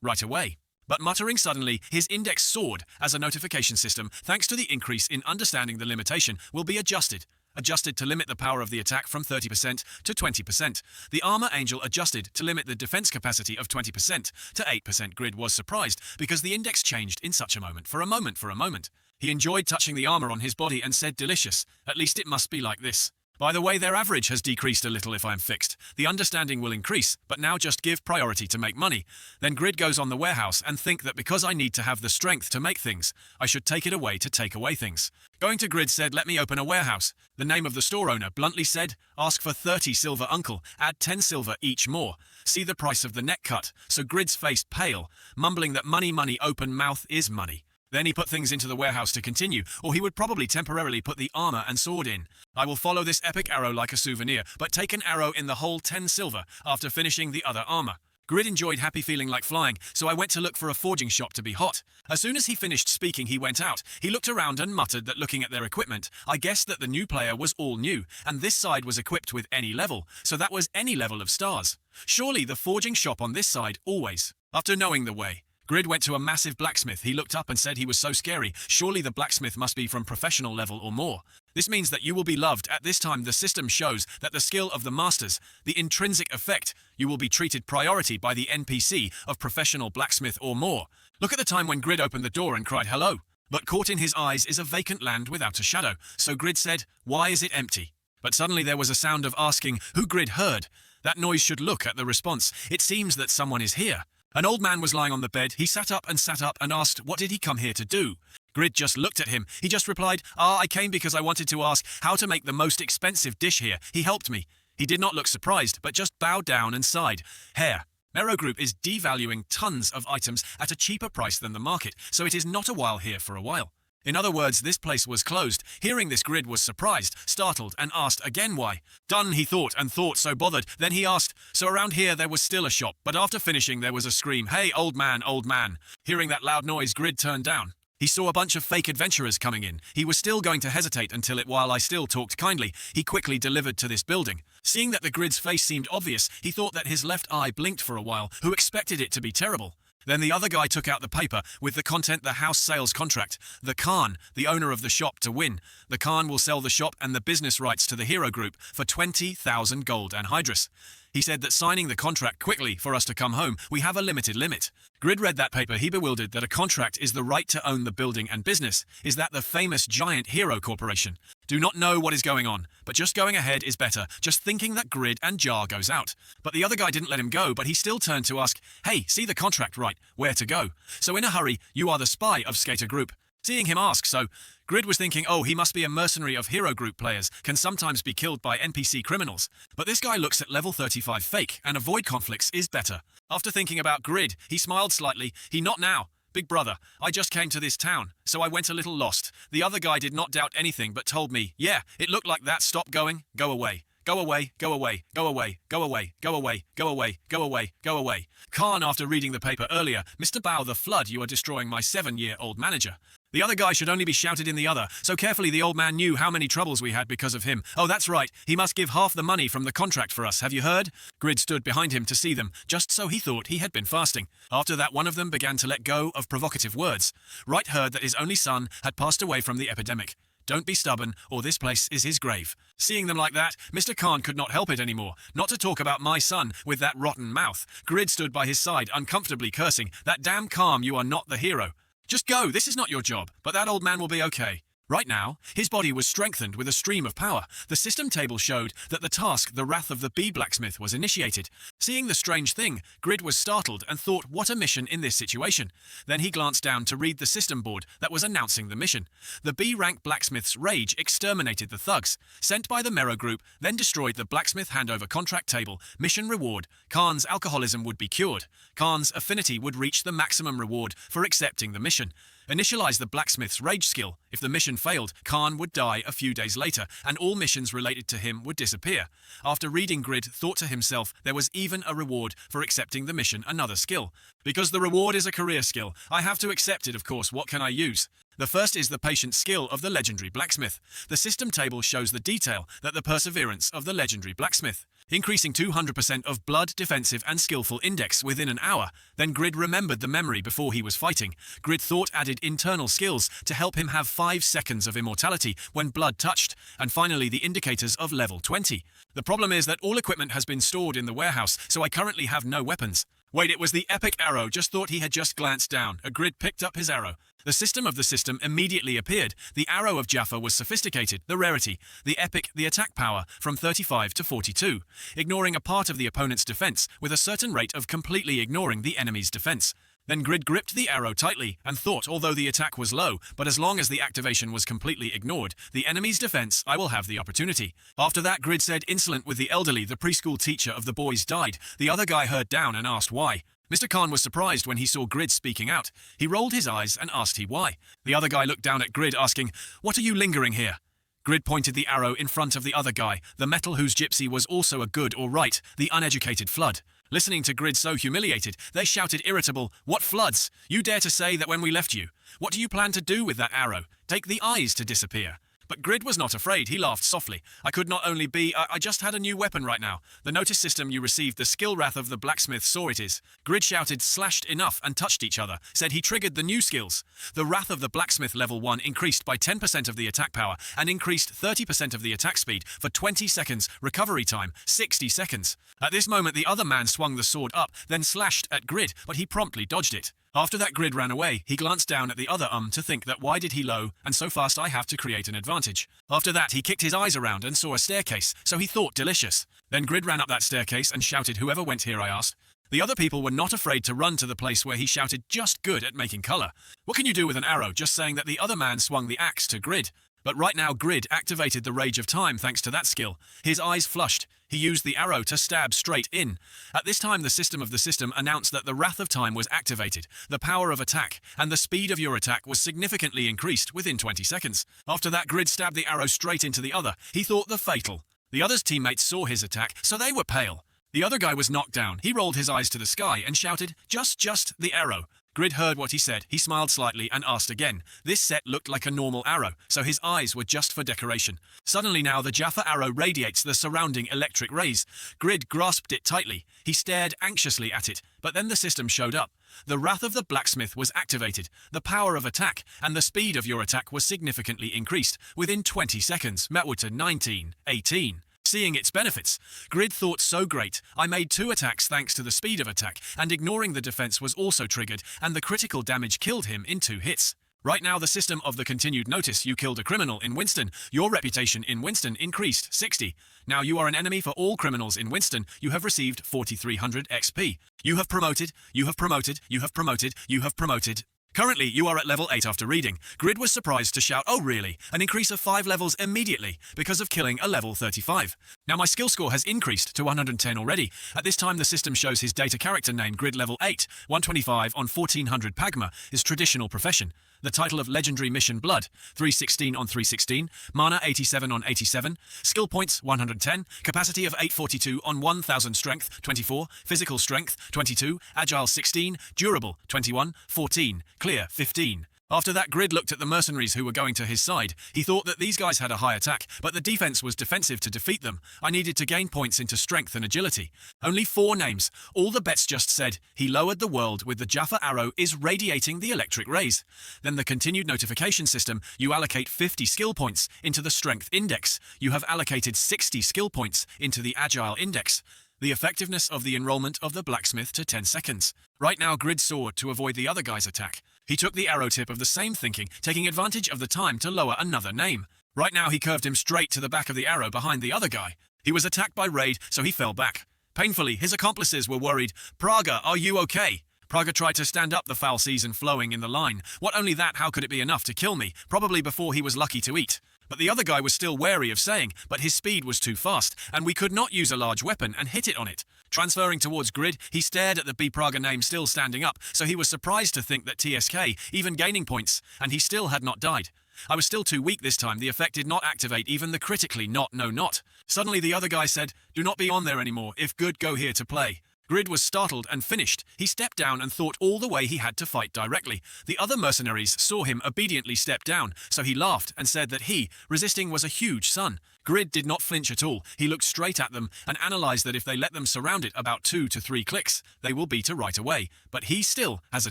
Right away. But muttering suddenly, his index soared as a notification system, thanks to the increase in understanding the limitation, will be adjusted. adjusted to limit the power of the attack from 30% to 20%. The Armor Angel adjusted to limit the defense capacity of 20% to 8%. Grid was surprised because the index changed in such a moment. For a moment. He enjoyed touching the armor on his body and said, delicious. At least it must be like this. By the way, their average has decreased a little if I'm fixed. The understanding will increase, but now just give priority to make money. Then Grid goes on the warehouse and think that because I need to have the strength to make things, I should take it away to take away things. Going to Grid said, let me open a warehouse. The name of the store owner bluntly said, ask for 30 silver uncle, add 10 silver each more. See the price of the neck cut. So Grid's face pale, mumbling that money, open mouth is money. Then he put things into the warehouse to continue, or he would probably temporarily put the armor and sword in. I will follow this epic arrow like a souvenir, but take an arrow in the whole 10 silver after finishing the other armor. Grid enjoyed happy feeling like flying, so I went to look for a forging shop to be hot. As soon as he finished speaking, he went out. He looked around and muttered that looking at their equipment, I guessed that the new player was all new, and this side was equipped with any level, so that was any level of stars. Surely the forging shop on this side always. After knowing the way, Grid went to a massive blacksmith. He looked up and said he was so scary. Surely the blacksmith must be from professional level or more. This means that you will be loved. At this time, the system shows that the skill of the masters, the intrinsic effect, you will be treated priority by the NPC of professional blacksmith or more. Look at the time when Grid opened the door and cried hello. But caught in his eyes is a vacant land without a shadow. So Grid said, why is it empty? But suddenly there was a sound of asking who Grid heard. That noise should look at the response. It seems that someone is here. An old man was lying on the bed. He sat up and asked, what did he come here to do? Grid just looked at him. He just replied, I came because I wanted to ask how to make the most expensive dish here. He helped me. He did not look surprised, but just bowed down and sighed. Hair. Mero Group is devaluing tons of items at a cheaper price than the market, so it is not a while here for a while. In other words, this place was closed. Hearing this, Grid was surprised, startled, and asked again why. Done, he thought, so bothered. Then he asked, so around here there was still a shop, but after finishing there was a scream, hey, old man, old man. Hearing that loud noise, Grid turned down. He saw a bunch of fake adventurers coming in. He was still going to hesitate while I still talked kindly, he quickly delivered to this building. Seeing that the Grid's face seemed obvious, he thought that his left eye blinked for a while, who expected it to be terrible. Then the other guy took out the paper with the content, the house sales contract. The Khan, the owner of the shop, to win. The Khan will sell the shop and the business rights to the Hero Group for 20,000 gold and hydras. He said that signing the contract quickly for us to come home, we have a limited limit. Grid read that paper. He bewildered that a contract is the right to own the building and business. Is that the famous giant Hero Corporation? Do not know what is going on, but just going ahead is better. Just thinking that Grid and Jar goes out. But the other guy didn't let him go, but he still turned to ask, hey, see the contract right, where to go? So in a hurry, you are the spy of Skater Group. Seeing him ask so, Grid was thinking, oh, he must be a mercenary of Hero Group players, can sometimes be killed by NPC criminals. But this guy looks at level 35 fake, and avoid conflicts is better. After thinking about Grid, he smiled slightly. He not now. Big brother, I just came to this town, so I went a little lost. The other guy did not doubt anything but told me, yeah, it looked like that, stop going, go away. Go away, go away, go away, go away, go away, go away, go away, go away. Khan, after reading the paper earlier, Mr. Bao the Flood, you are destroying my 7-year-old manager. The other guy should only be shouted in the other, so carefully the old man knew how many troubles we had because of him. Oh, that's right, he must give half the money from the contract for us, have you heard? Grid stood behind him to see them, just so he thought he had been fasting. After that, one of them began to let go of provocative words. Right heard that his only son had passed away from the epidemic. Don't be stubborn, or this place is his grave. Seeing them like that, Mr. Khan could not help it anymore. Not to talk about my son, with that rotten mouth. Grid stood by his side, uncomfortably cursing, that damn calm, you are not the hero. Just go, this is not your job, but that old man will be okay. Right now, his body was strengthened with a stream of power. The system table showed that the task, the Wrath of the Bee Blacksmith, was initiated. Seeing the strange thing, Grid was startled and thought, what a mission in this situation. Then he glanced down to read the system board that was announcing the mission. The B-rank blacksmith's rage exterminated the thugs. Sent by the Mero Group, then destroyed the blacksmith handover contract table. Mission reward, Khan's alcoholism would be cured. Khan's affinity would reach the maximum reward for accepting the mission. Initialize the blacksmith's rage skill. If the mission failed, Khan would die a few days later, and all missions related to him would disappear. After reading, Grid thought to himself there was even a reward for accepting the mission, another skill. Because the reward is a career skill, I have to accept it, of course, what can I use? The first is the patient skill of the legendary blacksmith. The system table shows the detail that the perseverance of the legendary blacksmith, increasing 200% of blood, defensive and skillful index within an hour. Then Grid remembered the memory before he was fighting. Grid thought added internal skills to help him have 5 seconds of immortality when blood touched, and finally the indicators of level 20. The problem is that all equipment has been stored in the warehouse, so I currently have no weapons. Wait, it was the epic arrow. Just thought he had just glanced down. A Grid picked up his arrow. The system of the system immediately appeared. The arrow of Jaffa was sophisticated, the rarity, the epic, the attack power, from 35 to 42, ignoring a part of the opponent's defense with a certain rate of completely ignoring the enemy's defense. Then Grid gripped the arrow tightly and thought, although the attack was low, but as long as the activation was completely ignored, the enemy's defense, I will have the opportunity. After that, Grid said, insolent with the elderly, the preschool teacher of the boys died. The other guy heard down and asked why. Mr. Khan was surprised when he saw Grid speaking out. He rolled his eyes and asked he why. The other guy looked down at Grid asking, what are you lingering here? Grid pointed the arrow in front of the other guy, the metal whose gypsy was also a good or right, the uneducated flood. Listening to Grid so humiliated, they shouted irritable, what floods? You dare to say that when we left you? What do you plan to do with that arrow? Take the eyes to disappear. But Grid was not afraid. He laughed softly. I could not only be, I just had a new weapon right now. The notice system you received, the skill wrath of the blacksmith saw it is. Grid shouted, slashed enough and touched each other, said he triggered the new skills. The wrath of the blacksmith level 1 increased by 10% of the attack power and increased 30% of the attack speed for 20 seconds, recovery time, 60 seconds. At this moment, the other man swung the sword up, then slashed at Grid, but he promptly dodged it. After that, Grid ran away. He glanced down at the other to think that why did he low, and so fast I have to create an advantage. After that, he kicked his eyes around and saw a staircase, so he thought delicious. Then Grid ran up that staircase and shouted, whoever went here, I asked. The other people were not afraid to run to the place where he shouted, just good at making color. What can you do with an arrow? Just saying that the other man swung the axe to Grid. But right now, Grid activated the Rage of Time thanks to that skill. His eyes flushed. He used the arrow to stab straight in. At this time, the system of the system announced that the Wrath of Time was activated, the power of attack, and the speed of your attack was significantly increased within 20 seconds. After that, Grid stabbed the arrow straight into the other. He thought the fatal. The other's teammates saw his attack, so they were pale. The other guy was knocked down. He rolled his eyes to the sky and shouted, just the arrow. Grid heard what he said. He smiled slightly and asked again. This set looked like a normal arrow, so his eyes were just for decoration. Suddenly now the Jaffa arrow radiates the surrounding electric rays. Grid grasped it tightly. He stared anxiously at it, but then the system showed up. The Wrath of the Blacksmith was activated. The power of attack and the speed of your attack was significantly increased within 20 seconds, manhwa to 1918. Seeing its benefits, Grid thought so great. I made 2 attacks thanks to the speed of attack, and ignoring the defense was also triggered, and the critical damage killed him in 2 hits. Right now, the system of the continued notice, you killed a criminal in Winston. Your reputation in Winston increased 60. Now you are an enemy for all criminals in Winston. You have received 4,300 XP. You have promoted, you have promoted, you have promoted, you have promoted. Currently, you are at level 8 after reading. Grid was surprised to shout, oh really? An increase of 5 levels immediately, because of killing a level 35. Now my skill score has increased to 110 already. At this time, the system shows his data character name, Grid level 8, 125 on 1400 Pagma, his traditional profession. The title of Legendary Mission Blood, 316 on 316, Mana 87 on 87, Skill Points 110, Capacity of 842 on 1000 Strength 24, Physical Strength 22, Agile 16, Durable 21, 14, Clear 15. After that, Grid looked at the mercenaries who were going to his side. He thought that these guys had a high attack, but the defense was defensive to defeat them. I needed to gain points into strength and agility. Only 4 names. All the bets just said. He lowered the world with the Jaffa arrow is radiating the electric rays. Then the continued notification system, you allocate 50 skill points into the strength index. You have allocated 60 skill points into the agile index. The effectiveness of the enrollment of the blacksmith to 10 seconds. Right now, Grid soared to avoid the other guy's attack. He took the arrow tip of the same thinking, taking advantage of the time to lower another name. Right now, he curved him straight to the back of the arrow behind the other guy. He was attacked by Raid, so he fell back. Painfully, his accomplices were worried. Praga, are you okay? Praga tried to stand up, the foul season flowing in the line. What only that, how could it be enough to kill me? Probably before he was lucky to eat. But the other guy was still wary of saying, but his speed was too fast, and we could not use a large weapon and hit it on it. Transferring towards Grid, he stared at the B Praga name still standing up, so he was surprised to think that TSK, even gaining points, and he still had not died. I was still too weak this time. The effect did not activate even the critically not. Suddenly the other guy said, do not be on there anymore. If good, go here to play. Grid was startled and finished. He stepped down and thought all the way he had to fight directly. The other mercenaries saw him obediently step down, so he laughed and said that he, resisting, was a huge son. Grid did not flinch at all. He looked straight at them and analyzed that if they let them surround it about 2 to 3 clicks, they will beat her right away. But he still has a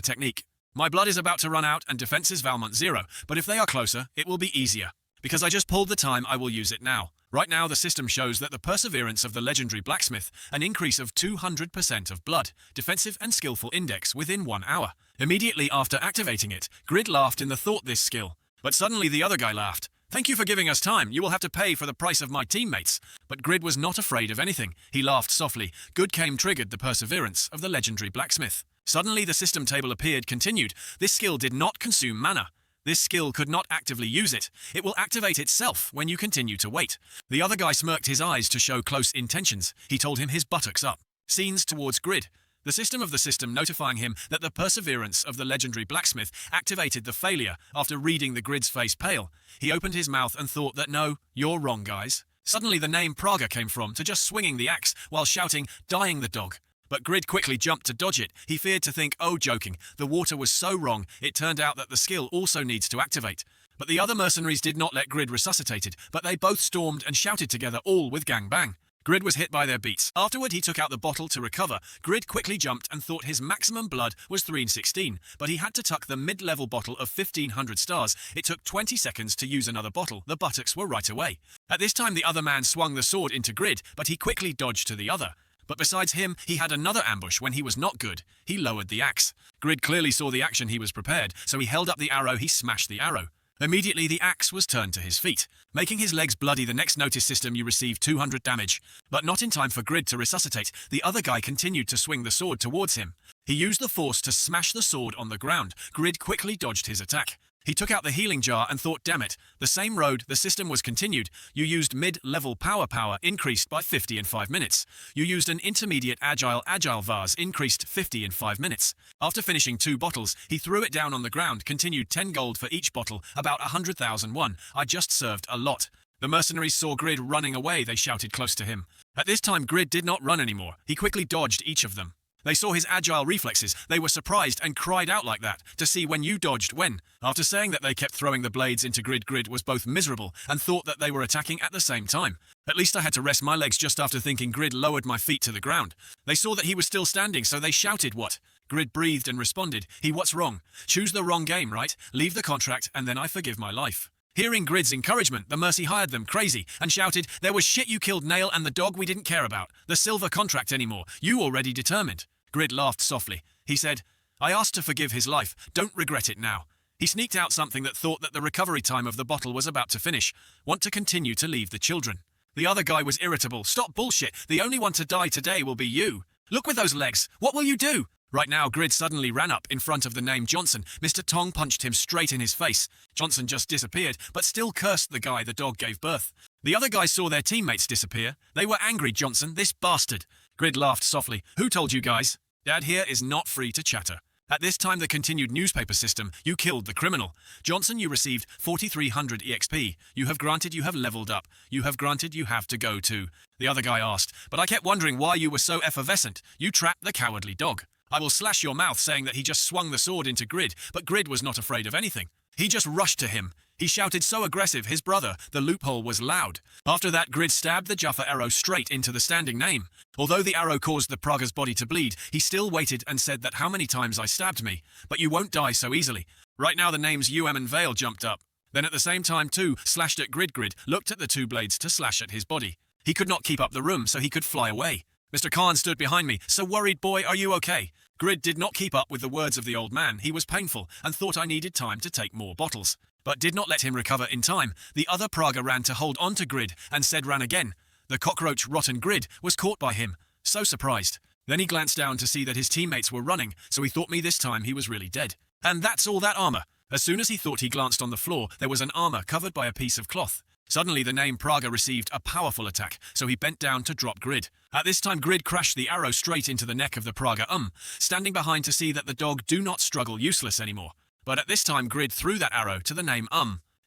technique. My blood is about to run out and defenses Valmont 0, but if they are closer, it will be easier. Because I just pulled the time, I will use it now. Right now, the system shows that the perseverance of the legendary blacksmith, an increase of 200% of blood, defensive and skillful index within 1 hour. Immediately after activating it, Grid laughed in the thought this skill. But suddenly the other guy laughed. Thank you for giving us time. You will have to pay for the price of my teammates. But Grid was not afraid of anything. He laughed softly. Good came triggered the perseverance of the legendary blacksmith. Suddenly the system table appeared continued. This skill did not consume mana. This skill could not actively use it. It will activate itself when you continue to wait. The other guy smirked his eyes to show close intentions. He told him his buttocks up. Scenes towards Grid. The system of the system notifying him that the perseverance of the legendary blacksmith activated the failure after reading the Grid's face pale. He opened his mouth and thought that no, you're wrong guys. Suddenly the name Praga came from to just swinging the axe while shouting, dying the dog. But Grid quickly jumped to dodge it. He feared to think, oh joking, the water was so wrong, it turned out that the skill also needs to activate. But the other mercenaries did not let Grid resuscitated, but they both stormed and shouted together, all with gang bang. Grid was hit by their beats. Afterward he took out the bottle to recover. Grid quickly jumped and thought his maximum blood was 316, but he had to tuck the mid-level bottle of 1500 stars. It took 20 seconds to use another bottle. The buttocks were right away. At this time the other man swung the sword into Grid, but he quickly dodged to the other. But besides him, he had another ambush when he was not good. He lowered the axe. Grid clearly saw the action, he was prepared, so he held up the arrow, he smashed the arrow. Immediately the axe was turned to his feet, making his legs bloody. The next notice system you receive 200 damage. But not in time for Grid to resuscitate. The other guy continued to swing the sword towards him. He used the force to smash the sword on the ground. Grid quickly dodged his attack. He took out the healing jar and thought, damn it, the same road, the system was continued. You used mid-level power increased by 50 in 5 minutes. You used an intermediate agile vase increased 50 in 5 minutes. After finishing 2 bottles, he threw it down on the ground, continued 10 gold for each bottle, about 100,001. I just served a lot. The mercenaries saw Grid running away, they shouted close to him. At this time Grid did not run anymore, he quickly dodged each of them. They saw his agile reflexes, they were surprised and cried out like that, to see when you dodged when. After saying that they kept throwing the blades into Grid, Grid was both miserable and thought that they were attacking at the same time. At least I had to rest my legs just after thinking. Grid lowered my feet to the ground. They saw that he was still standing, so they shouted, what? Grid breathed and responded, what's wrong? Choose the wrong game, right? Leave the contract and then I forgive my life. Hearing Grid's encouragement, the mercy hired them crazy and shouted, there was shit, you killed Nail and the dog we didn't care about. The silver contract anymore. You already determined. Grid laughed softly. He said, I asked to forgive his life. Don't regret it now. He sneaked out something that thought that the recovery time of the bottle was about to finish. Want to continue to leave the children. The other guy was irritable. Stop bullshit. The only one to die today will be you. Look with those legs. What will you do? Right now, Grid suddenly ran up in front of the name Johnson. Mr. Tong punched him straight in his face. Johnson just disappeared, but still cursed the guy the dog gave birth. The other guys saw their teammates disappear. They were angry. Johnson, this bastard. Grid laughed softly. Who told you guys? Dad here is not free to chatter. At this time, the continued newspaper system, you killed the criminal. Johnson, you received 4,300 EXP. You have granted, you have leveled up. You have granted, you have to go to. The other guy asked, but I kept wondering why you were so effervescent. You trapped the cowardly dog. I will slash your mouth, saying that he just swung the sword into Grid, but Grid was not afraid of anything. He just rushed to him. He shouted so aggressive, his brother, the loophole was loud. After that, Grid stabbed the Jaffa arrow straight into the standing name. Although the arrow caused the Praga's body to bleed, he still waited and said that how many times I stabbed me. But you won't die so easily. Right now the names UM and Vale jumped up. Then at the same time too, slashed at Grid. Grid looked at the 2 blades to slash at his body. He could not keep up the room, so he could fly away. Mr. Khan stood behind me. So worried, boy, are you okay? Grid did not keep up with the words of the old man. He was painful and thought I needed time to take more bottles. But did not let him recover in time. The other Praga ran to hold on to Grid and said ran again. The cockroach rotten Grid was caught by him. So surprised. Then he glanced down to see that his teammates were running, so he thought me this time he was really dead. And that's all that armor. As soon as he thought, he glanced on the floor, there was an armor covered by a piece of cloth. Suddenly the name Praga received a powerful attack, so he bent down to drop Grid. At this time Grid crashed the arrow straight into the neck of the Praga, standing behind to see that the dog do not struggle useless anymore. But at this time Grid threw that arrow to the name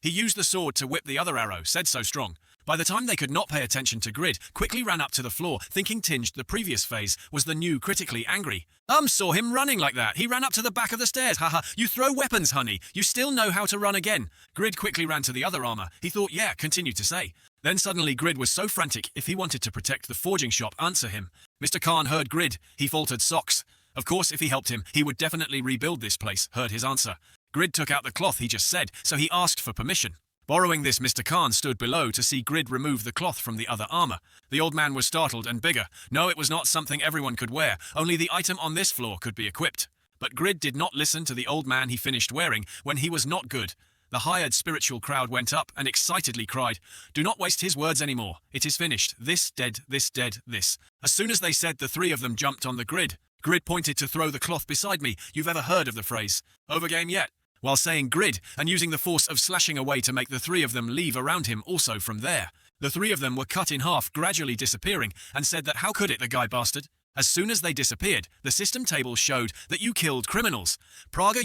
He used the sword to whip the other arrow, said so strong. By the time they could not pay attention to Grid, quickly ran up to the floor, thinking Tinged the previous phase was the new critically angry. Saw him running like that. He ran up to the back of the stairs. Haha, you throw weapons, honey. You still know how to run again. Grid quickly ran to the other armor. He thought, yeah, continued to say. Then suddenly Grid was so frantic, if he wanted to protect the forging shop, answer him. Mr. Khan heard Grid. He faltered socks. Of course, if he helped him, he would definitely rebuild this place, heard his answer. Grid took out the cloth he just said, so he asked for permission. Borrowing this, Mr. Khan stood below to see Grid remove the cloth from the other armor. The old man was startled and bigger. No, it was not something everyone could wear. Only the item on this floor could be equipped. But Grid did not listen to the old man he finished wearing when he was not good. The hired spiritual crowd went up and excitedly cried, "Do not waste his words anymore. It is finished. This dead, this dead, this." As soon as they said, the three of them jumped on the Grid. Grid pointed to throw the cloth beside me. You've ever heard of the phrase, "Overgame yet?" While saying Grid and using the force of slashing away to make the three of them leave around him also from there. The three of them were cut in half, gradually disappearing, and said that how could it, the guy bastard? As soon as they disappeared, the system table showed that you killed criminals, Praga,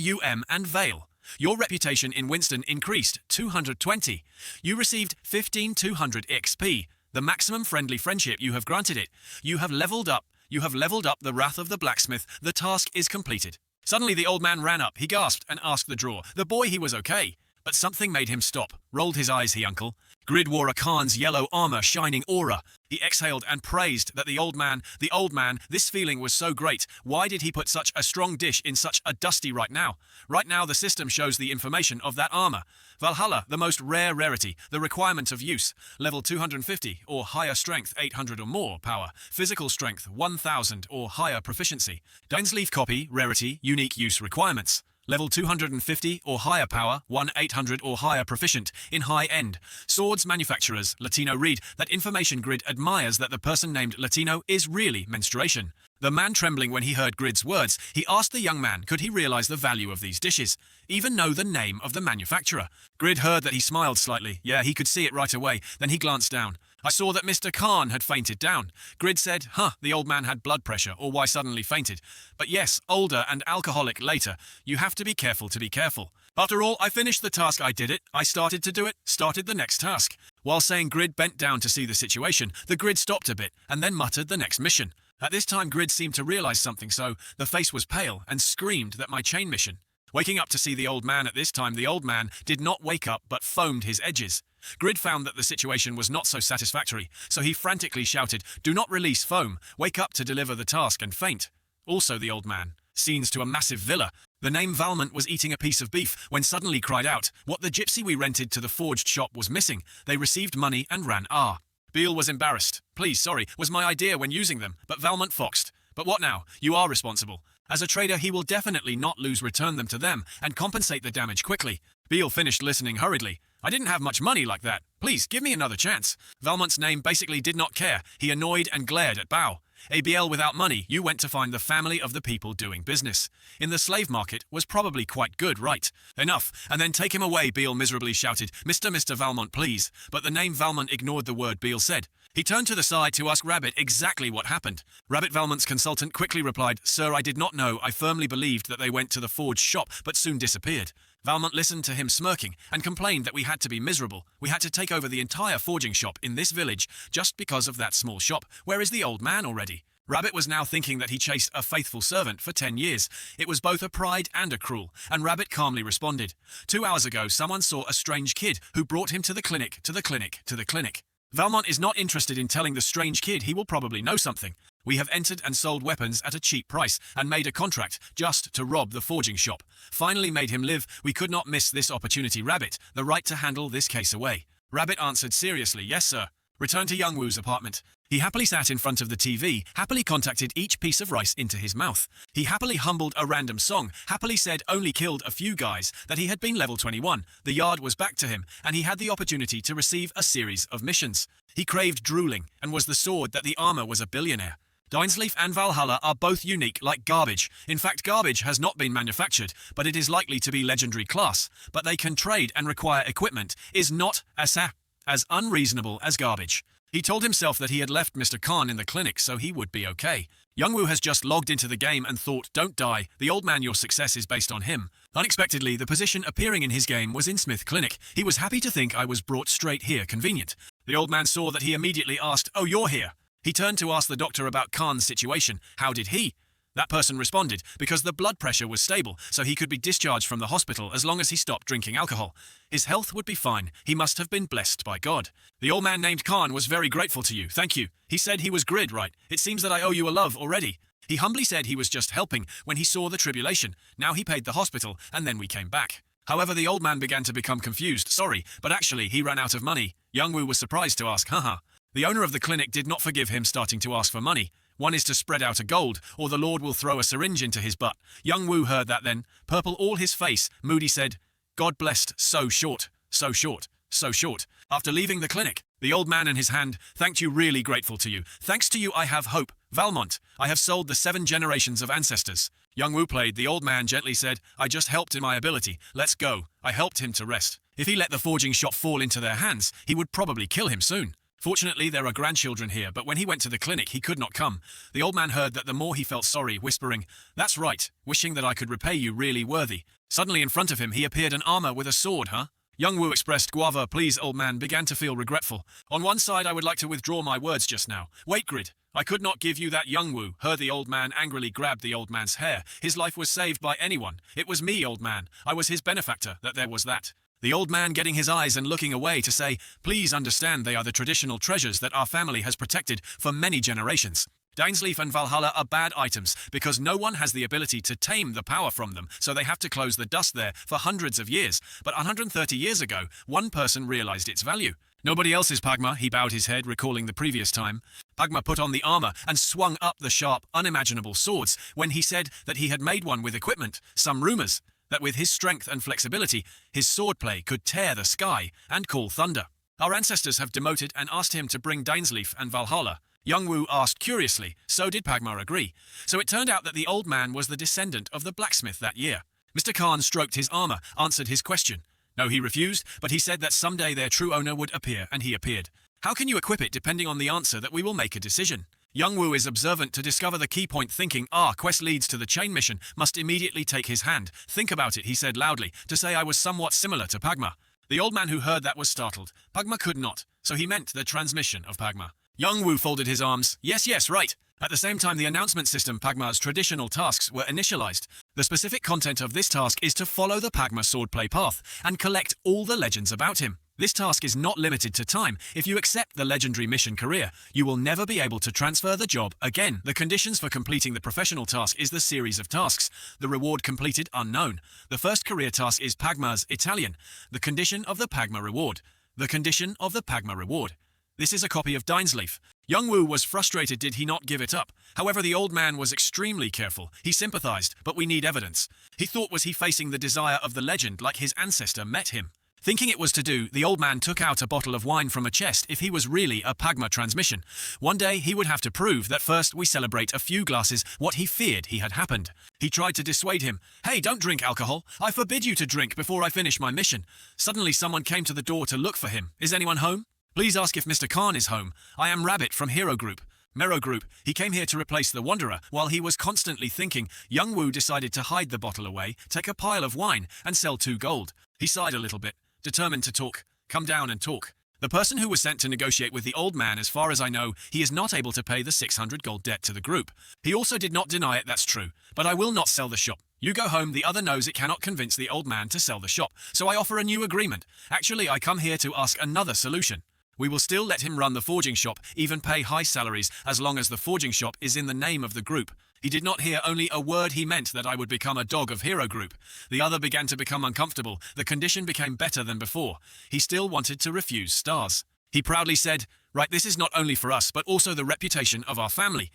and Vale. Your reputation in Winston increased 220. You received 15,200 XP, the maximum friendly friendship you have granted it. You have leveled up. You have leveled up the wrath of the blacksmith. The task is completed. Suddenly the old man ran up. He gasped and asked the drawer. The boy, he was okay. But something made him stop. Rolled his eyes, he uncle. Grid wore a Khan's yellow armor, shining aura. He exhaled and praised that the old man, this feeling was so great. Why did he put such a strong dish in such a dusty right now? Right now the system shows the information of that armor. Valhalla, the most rare rarity, the requirement of use, level 250 or higher strength 800 or more power, physical strength 1000 or higher proficiency. Dainsleaf copy, rarity, unique use requirements. Level 250 or higher power, 1-800 or higher proficient, in high end. Swords manufacturers, Latino read, that information Grid admires that the person named Latino is really menstruation. The man trembling when he heard Grid's words, he asked the young man could he realize the value of these dishes, even know the name of the manufacturer. Grid heard that he smiled slightly. Yeah, he could see it right away. Then he glanced down. I saw that Mr. Khan had fainted down. Grid said, the old man had blood pressure, or why suddenly fainted. But yes, older and alcoholic later. You have to be careful to be careful. After all, I finished the task, I did it. I started to do it, started the next task. While saying Grid bent down to see the situation, the Grid stopped a bit, and then muttered the next mission. At this time Grid seemed to realize something, so the face was pale and screamed that my chain mission. Waking up to see the old man at this time, the old man did not wake up but foamed his edges. Grid found that the situation was not so satisfactory, so he frantically shouted, "Do not release foam, wake up to deliver the task and faint." Also the old man, scenes to a massive villa. The name Valmont was eating a piece of beef when suddenly cried out, what the gypsy we rented to the forged shop was missing. They received money and ran. Beale was embarrassed. Please, sorry, was my idea when using them, but Valmont foxed. But what now? You are responsible. As a trader, he will definitely not lose, return them to them and compensate the damage quickly. Beale finished listening hurriedly. I didn't have much money like that. Please, give me another chance. Valmont's name basically did not care. He annoyed and glared at Bao. ABL without money, you went to find the family of the people doing business. In the slave market was probably quite good, right? Enough, and then take him away, Beale miserably shouted. Mr. Valmont, please. But the name Valmont ignored the word Beale said. He turned to the side to ask Rabbit exactly what happened. Rabbit, Valmont's consultant, quickly replied, Sir, I did not know. I firmly believed that they went to the forge shop, but soon disappeared. Valmont listened to him smirking and complained that we had to be miserable. We had to take over the entire forging shop in this village just because of that small shop. Where is the old man already? Rabbit was now thinking that he chased a faithful servant for 10 years. It was both a pride and a cruel, and Rabbit calmly responded. 2 hours ago, someone saw a strange kid who brought him to the clinic. Valmont is not interested in telling the strange kid. He will probably know something. We have entered and sold weapons at a cheap price and made a contract just to rob the forging shop. Finally made him live. We could not miss this opportunity. Rabbit, the right to handle this case away. Rabbit answered seriously, yes, sir. Returned to Young Woo's apartment. He happily sat in front of the TV, happily contacted each piece of rice into his mouth. He happily humbled a random song, happily said only killed a few guys, that he had been level 21. The yard was back to him, and he had the opportunity to receive a series of missions. He craved drooling, and was the sword that the armor was a billionaire. Dainsleaf and Valhalla are both unique like garbage. In fact, garbage has not been manufactured, but it is likely to be legendary class. But they can trade and require equipment, is not as unreasonable as garbage. He told himself that he had left Mr. Khan in the clinic so he would be okay. Youngwoo has just logged into the game and thought, don't die, the old man, your success is based on him. Unexpectedly, the position appearing in his game was in Smith Clinic. He was happy to think I was brought straight here, convenient. The old man saw that he immediately asked, "Oh, you're here." He turned to ask the doctor about Khan's situation. How did he? That person responded, because the blood pressure was stable, so he could be discharged from the hospital as long as he stopped drinking alcohol. His health would be fine. He must have been blessed by God. The old man named Khan was very grateful to you. Thank you. He said he was grid, right? It seems that I owe you a love already. He humbly said he was just helping when he saw the tribulation. Now he paid the hospital, and then we came back. However, the old man began to become confused. Sorry, but actually he ran out of money. Youngwoo was surprised to ask, haha. The owner of the clinic did not forgive him starting to ask for money. One is to spread out a gold, or the Lord will throw a syringe into his butt. Youngwoo heard that then. Purple all his face, Moody said, God blessed, so short, so short, so short. After leaving the clinic, the old man in his hand, thanked you, really grateful to you. Thanks to you I have hope. Valmont, I have sold the 7 generations of ancestors. Youngwoo played. The old man gently said, I just helped in my ability. Let's go. I helped him to rest. If he let the forging shop fall into their hands, he would probably kill him soon. Fortunately, there are grandchildren here, but when he went to the clinic, he could not come. The old man heard that the more he felt sorry, whispering, That's right, wishing that I could repay you, really worthy. Suddenly in front of him, he appeared an armor with a sword, huh? Youngwoo expressed, Guava, please, old man, began to feel regretful. On one side, I would like to withdraw my words just now. Wait, Grid. I could not give you that, Youngwoo. Heard the old man angrily grabbed the old man's hair. His life was saved by anyone. It was me, old man. I was his benefactor, there was that. The old man getting his eyes and looking away to say, Please understand they are the traditional treasures that our family has protected for many generations. Dainsleif and Valhalla are bad items because no one has the ability to tame the power from them, so they have to close the dust there for hundreds of years. But 130 years ago, one person realized its value. Nobody else's, Pagma. He bowed his head, recalling the previous time. Pagma put on the armor and swung up the sharp, unimaginable swords when he said that he had made one with equipment. Some rumors that with his strength and flexibility, his swordplay could tear the sky and call thunder. Our ancestors have demoted and asked him to bring Dainsleif and Valhalla. Youngwoo asked curiously, so did Pagma agree. So it turned out that the old man was the descendant of the blacksmith that year. Mr. Khan stroked his armor, answered his question. No, he refused, but he said that someday their true owner would appear, and he appeared. How can you equip it depending on the answer that we will make a decision? Youngwoo is observant to discover the key point, thinking, quest leads to the chain mission, must immediately take his hand. Think about it, he said loudly, to say I was somewhat similar to Pagma. The old man who heard that was startled. Pagma could not, so he meant the transmission of Pagma. Youngwoo folded his arms. Yes, right. At the same time, the announcement system Pagma's traditional tasks were initialized. The specific content of this task is to follow the Pagma swordplay path and collect all the legends about him. This task is not limited to time. If you accept the legendary mission career, you will never be able to transfer the job again. The conditions for completing the professional task is the series of tasks. The reward completed unknown. The first career task is Pagma's Italian. The condition of the Pagma reward. The condition of the Pagma reward. This is a copy of Dainsleif. Youngwoo was frustrated, did he not give it up? However, the old man was extremely careful. He sympathized, but we need evidence. He thought, was he facing the desire of the legend like his ancestor met him? Thinking it was to do, the old man took out a bottle of wine from a chest if he was really a Pagma transmission. One day he would have to prove that first we celebrate a few glasses what he feared he had happened. He tried to dissuade him. Hey, don't drink alcohol. I forbid you to drink before I finish my mission. Suddenly someone came to the door to look for him. Is anyone home? Please ask if Mr. Khan is home. I am Rabbit from Hero Group. Mero Group, he came here to replace the Wanderer. While he was constantly thinking, Youngwoo decided to hide the bottle away, take a pile of wine, and sell 2 gold. He sighed a little bit. Determined to talk. Come down and talk. The person who was sent to negotiate with the old man, as far as I know, he is not able to pay the 600 gold debt to the group. He also did not deny it, that's true. But I will not sell the shop. You go home, the other knows it cannot convince the old man to sell the shop. So I offer a new agreement. Actually, I come here to ask another solution. We will still let him run the forging shop, even pay high salaries, as long as the forging shop is in the name of the group. He did not hear only a word. He meant that I would become a dog of Hero Group. The other began to become uncomfortable. The condition became better than before. He still wanted to refuse stars. He proudly said, right, this is not only for us, but also the reputation of our family.